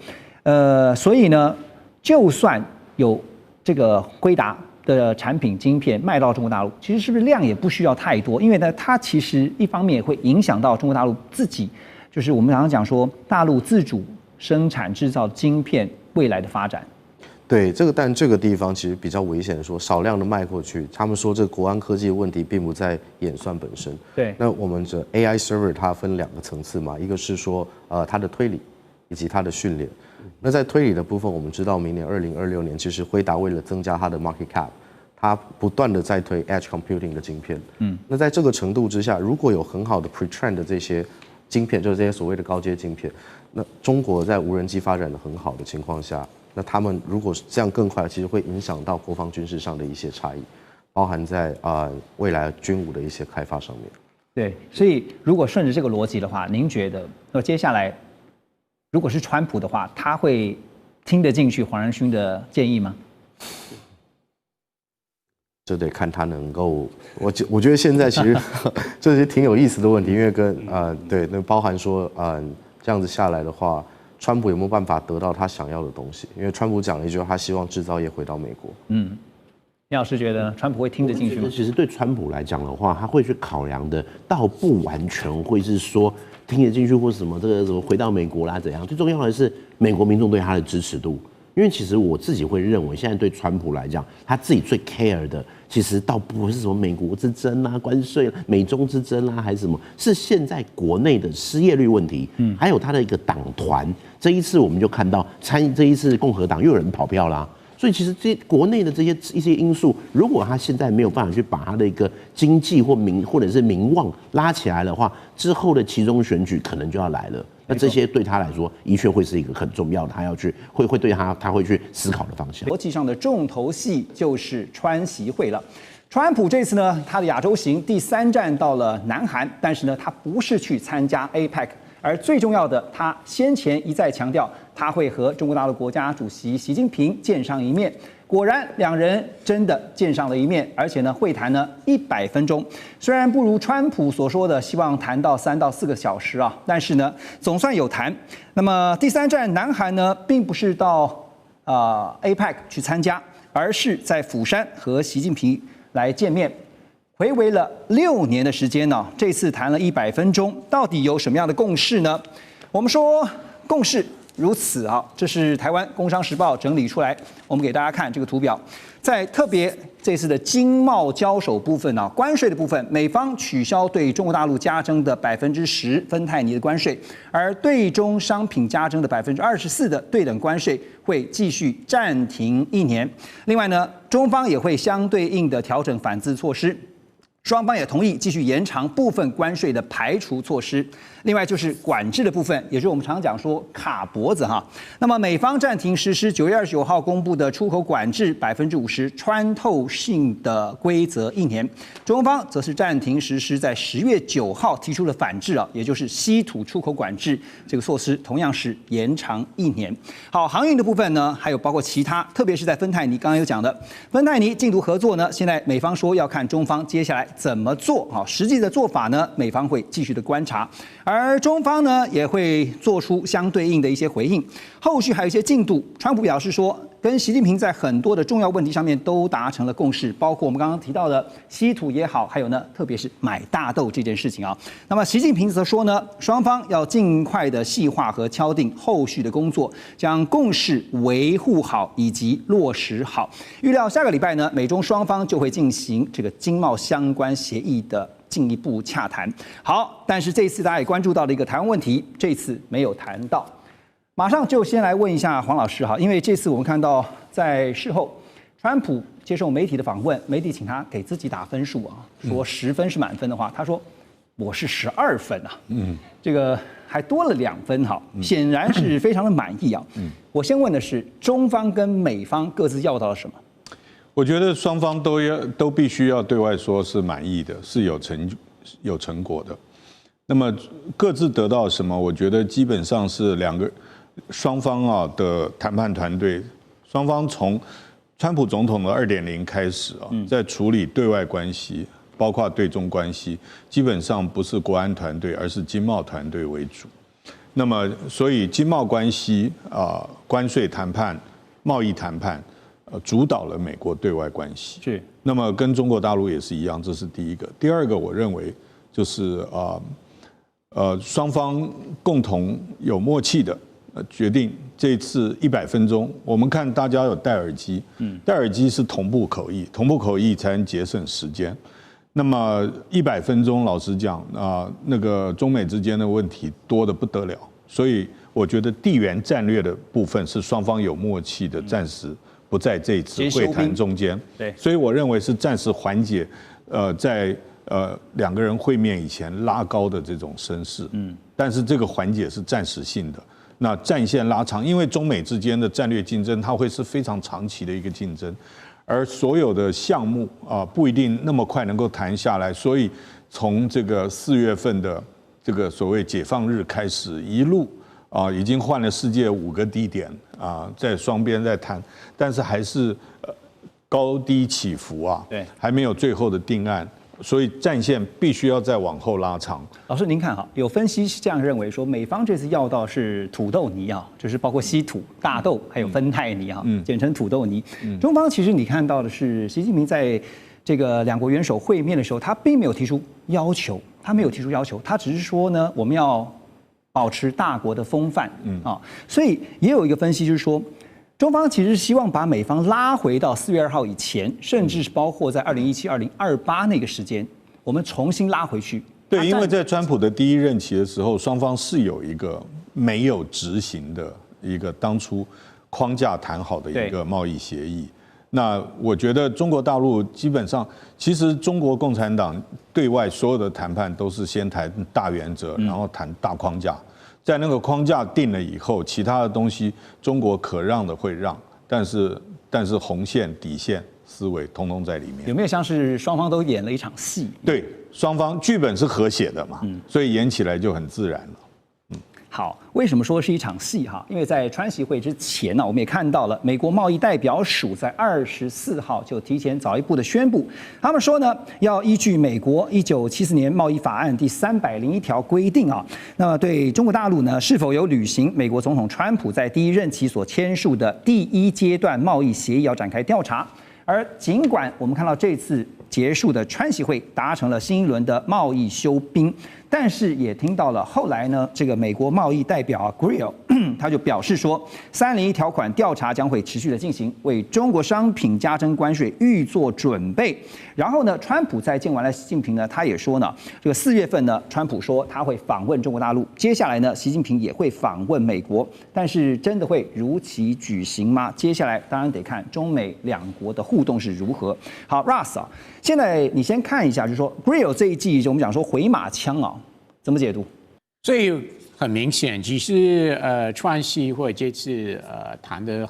所以呢，就算有这个辉达的产品晶片卖到中国大陆，其实是不是量也不需要太多？因为呢，它其实一方面也会影响到中国大陆自己，就是我们常常讲说，大陆自主生产制造晶片未来的发展。对这个，但这个地方其实比较危险，说少量的卖过去，他们说这个国安科技的问题并不在演算本身。对，那我们这 AI server 它分2个层次嘛，一个是说它的推理以及它的训练。那在推理的部分，我们知道明年2026年，其实辉达为了增加它的 market cap， 它不断的在推 edge computing 的晶片。那在这个程度之下，如果有很好的 pre-train 的这些晶片，就是这些所谓的高阶晶片，那中国在无人机发展的很好的情况下，那他们如果这样更快，其实会影响到国防军事上的一些差异，包含在未来军武的一些开发上面。对，所以如果顺着这个逻辑的话，您觉得那接下来如果是川普的话，他会听得进去黄仁勋的建议吗？这得看他能够，我觉得现在其实这是挺有意思的问题，因为跟对，那包含说这样子下来的话，川普有没有办法得到他想要的东西？因为川普讲了一句，他希望制造业回到美国。聂老师觉得川普会听得进去吗？其实对川普来讲的话，他会去考量的，倒不完全会是说听得进去或什么这个什么回到美国啦怎样。最重要的是美国民众对他的支持度。因为其实我自己会认为，现在对川普来讲，他自己最 care 的，其实倒不是什么美国之争啊、关税、美中之争啊，还是什么，是现在国内的失业率问题，还有他的一个党团。这一次我们就看到，这一次共和党又有人跑票啦。所以其实这国内的这些一些因素，如果他现在没有办法去把他的一个经济或者是民望拉起来的话，之后的期中选举可能就要来了。那这些对他来说，的确会是一个很重要的，他要去会对他会去思考的方向。逻辑上的重头戏就是川习会了。川普这次呢，他的亚洲行第3站到了南韩，但是呢，他不是去参加 APEC， 而最重要的，他先前一再强调，他会和中国大陆国家主席习近平见上一面。果然，两人真的见上了一面，而且呢，会谈呢100分钟。虽然不如川普所说的希望谈到3到4个小时啊，但是呢，总算有谈。那么第3站南韩呢，并不是到APEC 去参加，而是在釜山和习近平来见面。睽违了6年的时间呢，这次谈了100分钟，到底有什么样的共识呢？我们说共识如此啊，这是台湾工商时报整理出来，我们给大家看这个图表。在特别这次的经贸交手部分呢，关税的部分，美方取消对中国大陆加征的10%芬太尼的关税，而对中商品加征的24%的对等关税会继续暂停1年。另外呢，中方也会相对应的调整反制措施。双方也同意继续延长部分关税的排除措施。另外就是管制的部分，也就是我们常常讲说卡脖子哈。那么美方暂停实施9月29号公布的出口管制50%穿透性的规则1年，中方则是暂停实施在10月9号提出的反制啊，也就是稀土出口管制这个措施，同样是延长1年。好，航运的部分呢，还有包括其他，特别是在芬太尼，刚刚有讲的芬太尼禁毒合作呢，现在美方说要看中方接下来怎么做啊，实际的做法呢，美方会继续的观察。而中方呢也会做出相对应的一些回应，后续还有一些进度。川普表示说，跟习近平在很多的重要问题上面都达成了共识，包括我们刚刚提到的稀土也好，还有呢，特别是买大豆这件事情啊。那么习近平则说呢，双方要尽快的细化和敲定后续的工作，将共识维护好以及落实好。预料下个礼拜呢，美中双方就会进行这个经贸相关协议的进一步洽谈。好，但是这一次大家也关注到的一个台湾问题，这次没有谈到。马上就先来问一下黄老师哈，因为这次我们看到在事后，川普接受媒体的访问，媒体请他给自己打分数啊，说10分是满分的话，他说我是12分啊，这个还多了2分哈，显然是非常的满意啊。我先问的是，中方跟美方各自要到了什么？我觉得双方都必须要对外说是满意的，是有成果的。那么各自得到什么？我觉得基本上是双方的谈判团队，双方从川普总统的2.0开始在处理对外关系，包括对中关系，基本上不是国安团队，而是经贸团队为主。那么所以经贸关系关税谈判、贸易谈判。主导了美国对外关系，是。那么跟中国大陆也是一样，这是第一个。第二个，我认为就是双方共同有默契的决定这次100分钟，我们看大家有戴耳机，戴耳机是同步口译，同步口译才能节省时间。那么100分钟，老实讲那个中美之间的问题多得不得了，所以我觉得地缘战略的部分是双方有默契的，暂时不在这一次会谈中间，对，所以我认为是暂时缓解，在2个人会面以前拉高的这种声势，但是这个缓解是暂时性的。那战线拉长，因为中美之间的战略竞争，它会是非常长期的一个竞争，而所有的项目不一定那么快能够谈下来，所以从这个4月份的这个所谓解放日开始，一路。已经换了世界5个地点在双边在谈，但是还是高低起伏对，还没有最后的定案，所以战线必须要再往后拉长。老师，您看哈，有分析是这样认为说，美方这次要到是土豆泥就是包括稀土、大豆还有芬太尼简称土豆泥。中方其实你看到的是，习近平在这个2国元首会面的时候，他并没有提出要求，他只是说呢，我们要保持大国的风范，所以也有一个分析就是说，中方其实希望把美方拉回到4月2号以前，甚至是包括在2017、2028那个时间，我们重新拉回去。对，因为在川普的第1任期的时候，双方是有一个没有执行的一个当初框架谈好的一个贸易协议。那我觉得中国大陆基本上，其实中国共产党对外所有的谈判都是先谈大原则，然后谈大框架，在那个框架定了以后，其他的东西中国可让的会让，但是红线底线思维通通在里面。有没有像是双方都演了一场戏？对，双方剧本是合写的嘛，所以演起来就很自然了。好，为什么说是一场戏哈？因为在川习会之前呢，我们也看到了美国贸易代表署在24号就提前早一步的宣布，他们说呢，要依据美国1974年贸易法案第301条规定那么对中国大陆呢是否有履行美国总统川普在第1任期所签署的第1阶段贸易协议要展开调查。而尽管我们看到这次结束的川习会达成了新一轮的贸易休兵，但是也听到了后来呢，这个美国贸易代表Greer 他就表示说，301条款调查将会持续的进行，为中国商品加征关税预做准备。然后呢，川普在见完了习近平呢，他也说呢，这个4月份呢，川普说他会访问中国大陆，接下来呢，习近平也会访问美国，但是真的会如期举行吗？接下来当然得看中美两国的互动是如何。好 ，Russ 啊，现在你先看一下，就是说 Grill 这一季，我们讲说回马枪啊，怎么解读？所以很明显，其实川西会这次谈的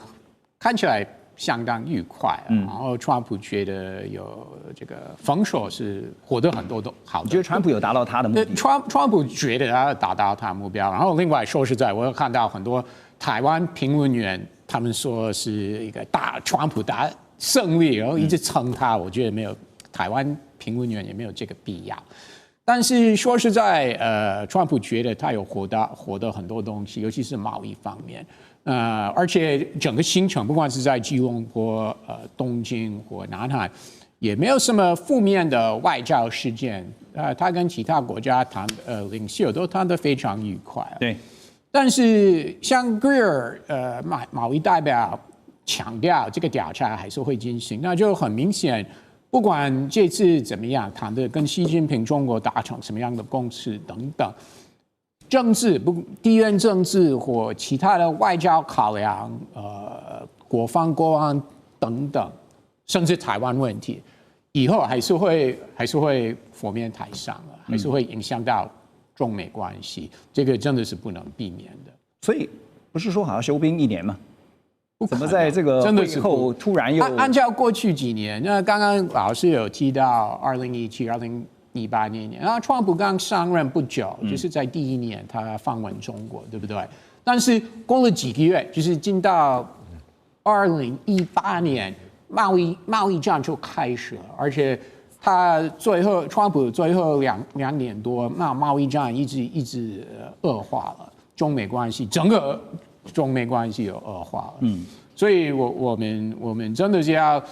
看起来相当愉快，然后川普觉得有这个封锁是获得很多都好的。你觉得川普有达到他的目的？川普觉得他达到他的目标，然后另外说实在，我有看到很多台湾评论员，他们说是一个川普大胜利，然后一直称他，我觉得没有，台湾评论员也没有这个必要。但是说实在，川普觉得他有获得很多东西，尤其是贸易方面，而且整个行程，不管是在吉隆坡、东京或南海，也没有什么负面的外交事件。他跟其他国家领袖都谈得非常愉快。对。但是像 Greer 贸易代表强调，这个调查还是会进行，那就很明显。不管这次怎么样谈的，跟习近平中国达成什么样的共识等等，政治地缘政治或其他的外交考量，国防国安等等，甚至台湾问题，以后还是会浮面台上了，还是会影响到中美关系，这个真的是不能避免的。所以不是说好像休兵1年吗？怎么在这个会后突然又按照过去几年？那刚刚老师有提到2017、2018年，然后川普刚上任不久，就是在第1年他访问中国，对不对？但是过了几个月，就是进到2018年，贸易战就开始了，而且川普最后两年多，贸易战一直恶化了，中美关系整个。中美关系有恶化了，所以我们真的是要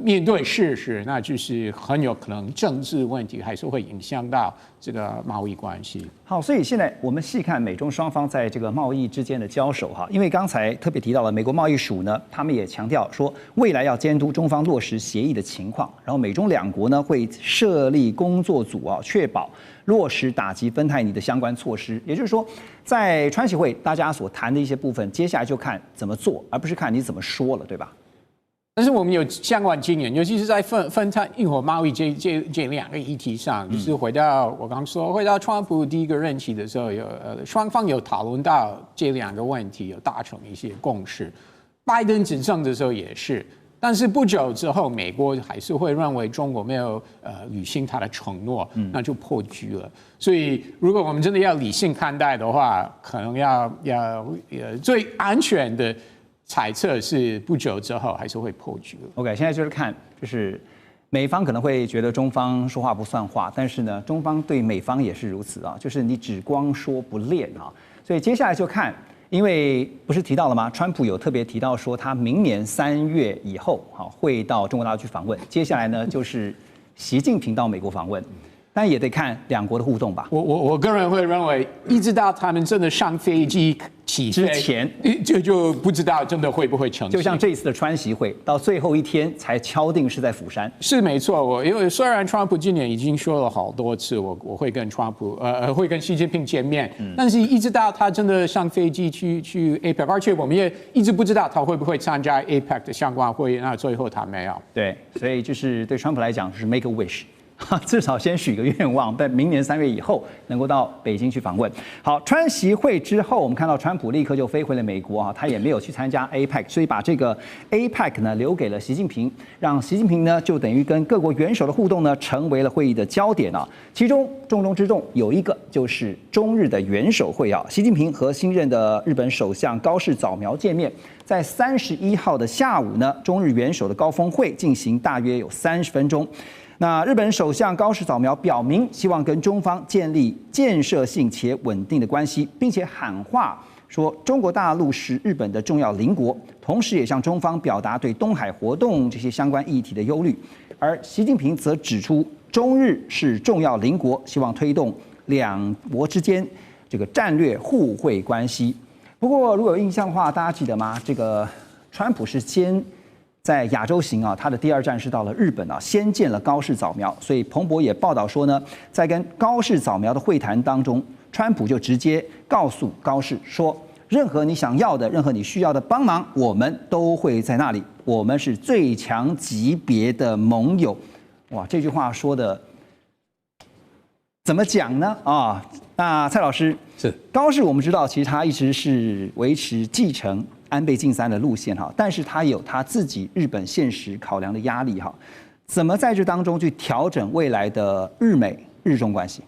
面对事实，那就是很有可能政治问题还是会影响到这个贸易关系。好，所以现在我们细看美中双方在这个贸易之间的交手哈，因为刚才特别提到了美国贸易署呢，他们也强调说未来要监督中方落实协议的情况，然后美中两国呢会设立工作组啊，确保落实打击芬太尼的相关措施。也就是说，在川协会大家所谈的一些部分，接下来就看怎么做，而不是看你怎么说了，对吧？但是我们有相关经验，尤其是在芬太尼和贸易这两个议题上，就是回到我刚说，回到川普第一个任期的时候，双方有讨论到这两个问题，有达成一些共识。拜登执政的时候也是。但是不久之后，美国还是会认为中国没有履行他的承诺，那就破局了。所以，如果我们真的要理性看待的话，可能要最安全的猜测是不久之后还是会破局了。OK， 现在就是看，就是美方可能会觉得中方说话不算话，但是呢，中方对美方也是如此啊，就是你只光说不练啊。所以接下来就看。因为不是提到了吗？川普有特别提到说，他明年3月以后，会到中国大陆去访问。接下来呢，就是习近平到美国访问，但也得看两国的互动吧。我个人会认为，一直到他们真的上飞机起飞之前，就不知道真的会不会成。就像这一次的川习会，到最后一天才敲定是在釜山。是没错，因为虽然川普今年已经说了好多次，我会跟会跟习近平见面，但是一直到他真的上飞机去 APEC， 而且我们也一直不知道他会不会参加 APEC 的相关会议，那最后他没有。对，所以就是对川普来讲，就是 make a wish。至少先许个愿望，在明年3月以后能够到北京去访问。好，川习会之后，我们看到川普立刻就飞回了美国啊，他也没有去参加 APEC， 所以把这个 APEC 呢留给了习近平，让习近平呢就等于跟各国元首的互动呢成为了会议的焦点啊。其中重中之重有一个就是中日的元首会啊，习近平和新任的日本首相高市早苗见面。在31号的下午呢，中日元首的高峰会进行大约有30分钟。那日本首相高市早苗表明，希望跟中方建立建设性且稳定的关系，并且喊话说中国大陆是日本的重要邻国，同时也向中方表达对东海活动这些相关议题的忧虑。而习近平则指出，中日是重要邻国，希望推动两国之间这个战略互惠关系。不过如果有印象的话，大家记得吗？这个川普是先在亚洲行啊，他的第2站是到了日本啊，先见了高市早苗。所以彭博也报道说呢，在跟高市早苗的会谈当中，川普就直接告诉高市说，任何你想要的，任何你需要的帮忙，我们都会在那里。我们是最强级别的盟友。哇，这句话说的怎么讲呢？啊，那蔡老师是高市，我们知道其实他一直是维持继承安倍晋三的路线哈，但是他有他自己日本现实考量的压力哈，怎么在这当中去调整未来的日美日中关系？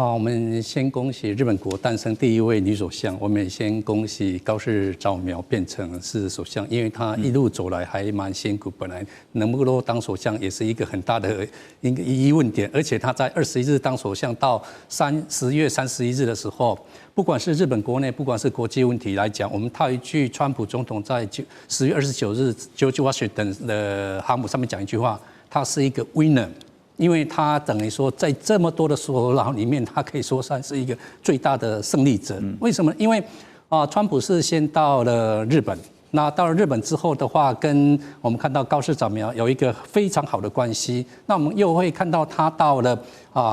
我们先恭喜日本国诞生第一位女首相，我们也先恭喜高市早苗变成是首相，因为她一路走来还蛮辛苦，本来能不能当首相也是一个很大的一个疑问点，而且她在21日当首相到10月31日的时候，不管是日本国内，不管是国际问题来讲，我们套一句川普总统在10月29日 George Washington 的航母上面讲一句话，他是一个 winner。因为他等于说，在这么多的首脑里面，他可以说算是一个最大的胜利者。为什么？因为川普是先到了日本，那到了日本之后的话，跟我们看到高市早苗有一个非常好的关系。那我们又会看到他到了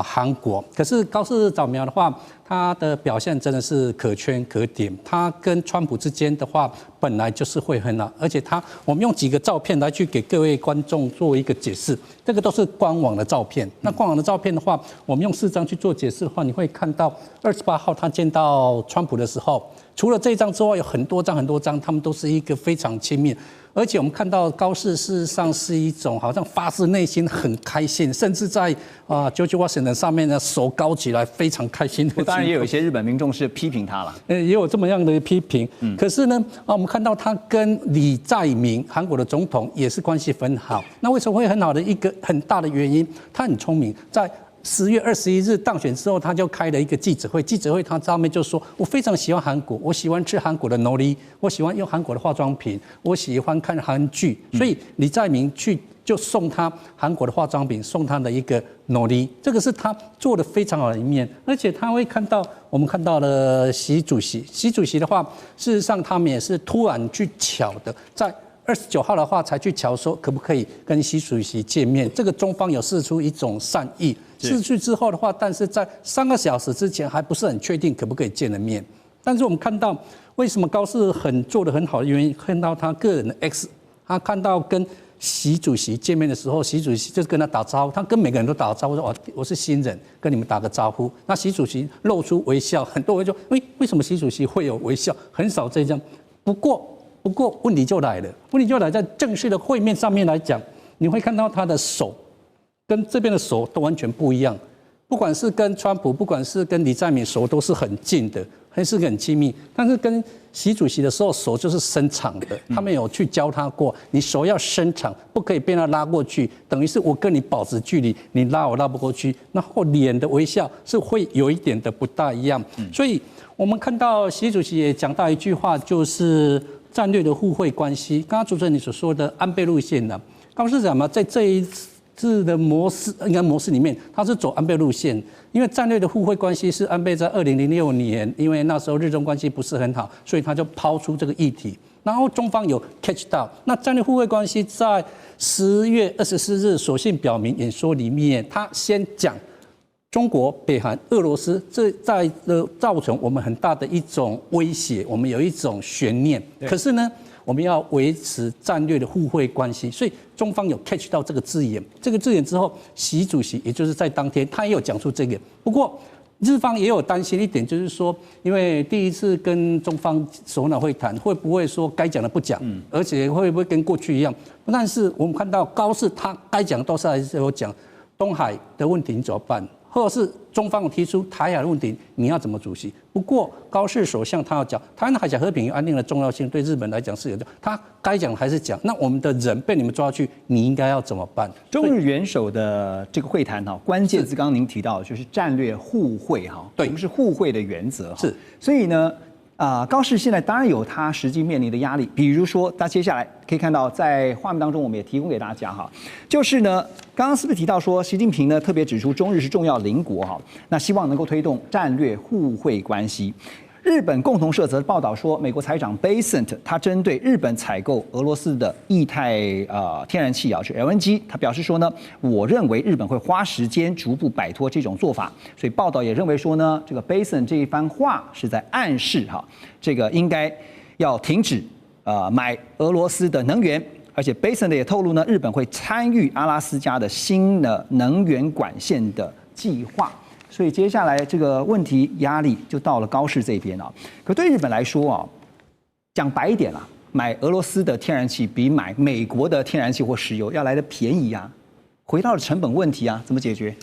韩国，可是高市早苗的话，他的表现真的是可圈可点。他跟川普之间的话，本来就是会很好，而且我们用几个照片来去给各位观众做一个解释。这个都是官网的照片。那官网的照片的话，我们用4张去做解释的话，你会看到28号他见到川普的时候，除了这一张之外，有很多张，他们都是一个非常亲密。而且我们看到高市事实上是一种好像发自内心很开心，甚至在George Washington 上面呢手高起来，非常开心的。当然也有一些日本民众是批评他了，也有这么样的批评。可是呢，我们看到他跟李在明韩国的总统也是关系很好。那为什么会很好的一个很大的原因，他很聪明，在10月21日当选之后，他就开了一个记者会。记者会他上面就说：“我非常喜欢韩国，我喜欢吃韩国的海苔，我喜欢用韩国的化妆品，我喜欢看韩剧。”所以李在明就送他韩国的化妆品，送他的一个海苔，这个是他做的非常好的一面。而且他会看到，我们看到了习主席的话，事实上他们也是突然去巧的在29号的话才去瞧说可不可以跟习主席见面，这个中方有释出一种善意。逝去之后的话，但是在3个小时之前还不是很确定可不可以见了面。但是我们看到为什么高市做得很好的原因，看到他个人的 X， 他看到跟习主席见面的时候，习主席就跟他打招呼，他跟每个人都打招呼说：“我是新人，跟你们打个招呼。”那习主席露出微笑，很多人就为什么习主席会有微笑？很少这样。不过问题就来了，在正式的会面上面来讲，你会看到他的手跟这边的手都完全不一样。不管是跟川普，不管是跟李在明，手都是很近的，还是很亲密。但是跟习主席的时候，手就是伸长的。他们有去教他过，你手要伸长，不可以被他拉过去，等于是我跟你保持距离，你拉我拉不过去。然后脸的微笑是会有一点的不大一样。所以我们看到习主席也讲到一句话，就是战略的互惠关系。刚刚主持人你所说的安倍路线呢，高市早苗在这一次的模式里面，他是走安倍路线，因为战略的互惠关系是安倍在2006年，因为那时候日中关系不是很好，所以他就抛出这个议题，然后中方有 catch 到。那战略互惠关系在10月24日所信表明演说里面，他先讲中国、北韩、俄罗斯，这在造成我们很大的一种威胁，我们有一种悬念。可是呢，我们要维持战略的互惠关系，所以中方有 catch 到这个字眼。这个字眼之后，习主席也就是在当天，他也有讲出这个。不过日方也有担心一点，就是说，因为第一次跟中方首脑会谈，会不会说该讲的不讲，而且会不会跟过去一样？但是我们看到高市他该讲都是还是有讲，东海的问题你怎么办？或者是中方提出台海的问题，你要怎么主席？不过高市首相他要讲台湾的海峡和平与安定的重要性，对日本来讲是有的，他该讲还是讲。那我们的人被你们抓去，你应该要怎么办？中日元首的这个会谈哈，关键字刚刚您提到就是战略互惠哈，对，我们是互惠的原则。是，所以呢，高市现在当然有他实际面临的压力，比如说，他接下来可以看到在画面当中，我们也提供给大家哈，就是呢，刚刚是不是提到说，习近平呢特别指出中日是重要邻国哈，那希望能够推动战略互惠关系。日本共同社则报道说，美国财长 Bessent 他针对日本采购俄罗斯的液态天然气是 LNG， 他表示说呢，我认为日本会花时间逐步摆脱这种做法，所以报道也认为说呢，这个 Bessent 这一番话是在暗示这个应该要停止买俄罗斯的能源，而且 Bessent 也透露呢，日本会参与阿拉斯加的新的能源管线的计划。所以接下来这个问题压力就到了高市这边啊。可对日本来说讲白一点啦，买俄罗斯的天然气比买美国的天然气或石油要来的便宜啊。回到了成本问题啊，怎么解决？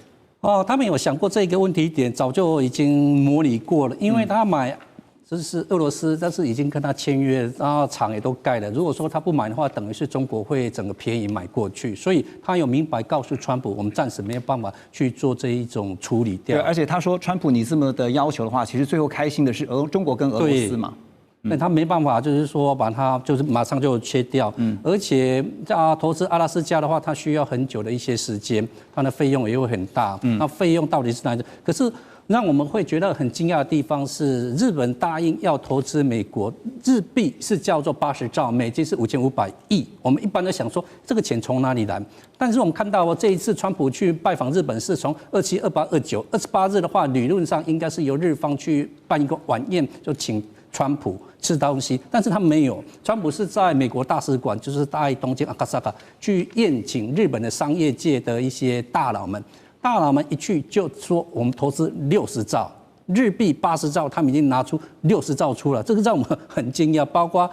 他们有想过这个问题点，早就已经模拟过了，因为他买。这是俄罗斯，但是已经跟他签约，然后厂也都盖了。如果说他不买的话，等于是中国会整个便宜买过去，所以他有明白告诉川普，我们暂时没有办法去做这一种处理掉。对，而且他说，川普你这么的要求的话，其实最后开心的是中国跟俄罗斯嘛。那他没办法，就是说把它就是马上就切掉。而且投资阿拉斯加的话，它需要很久的一些时间，它的费用也会很大。那费用到底是哪里？可是。让我们会觉得很惊讶的地方是，日本答应要投资美国，日币是叫做80兆，美金是5500亿。我们一般都想说，这个钱从哪里来？但是我们看到这一次川普去拜访日本，是从27、28、29、28日的话，理论上应该是由日方去办一个晚宴，就请川普吃东西，但是他没有。川普是在美国大使馆，就是在东京阿卡萨卡去宴请日本的商业界的一些大佬们。大佬们一去就说我们投资60兆日币80兆，他们已经拿出60兆出了，这个让我们很惊讶。包括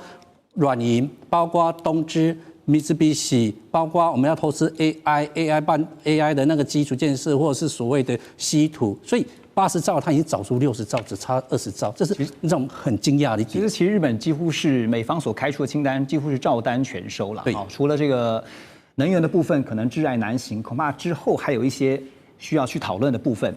软银，包括东芝、Mitsubishi，包括我们要投资 AI 的那个基础建设，或者是所谓的稀土，所以80兆他已经找出60兆，只差20兆，这是让我们很惊讶的一点。其实日本几乎是美方所开出的清单，几乎是照单全收了。对，除了这个能源的部分可能窒碍难行，恐怕之后还有一些需要去讨论的部分。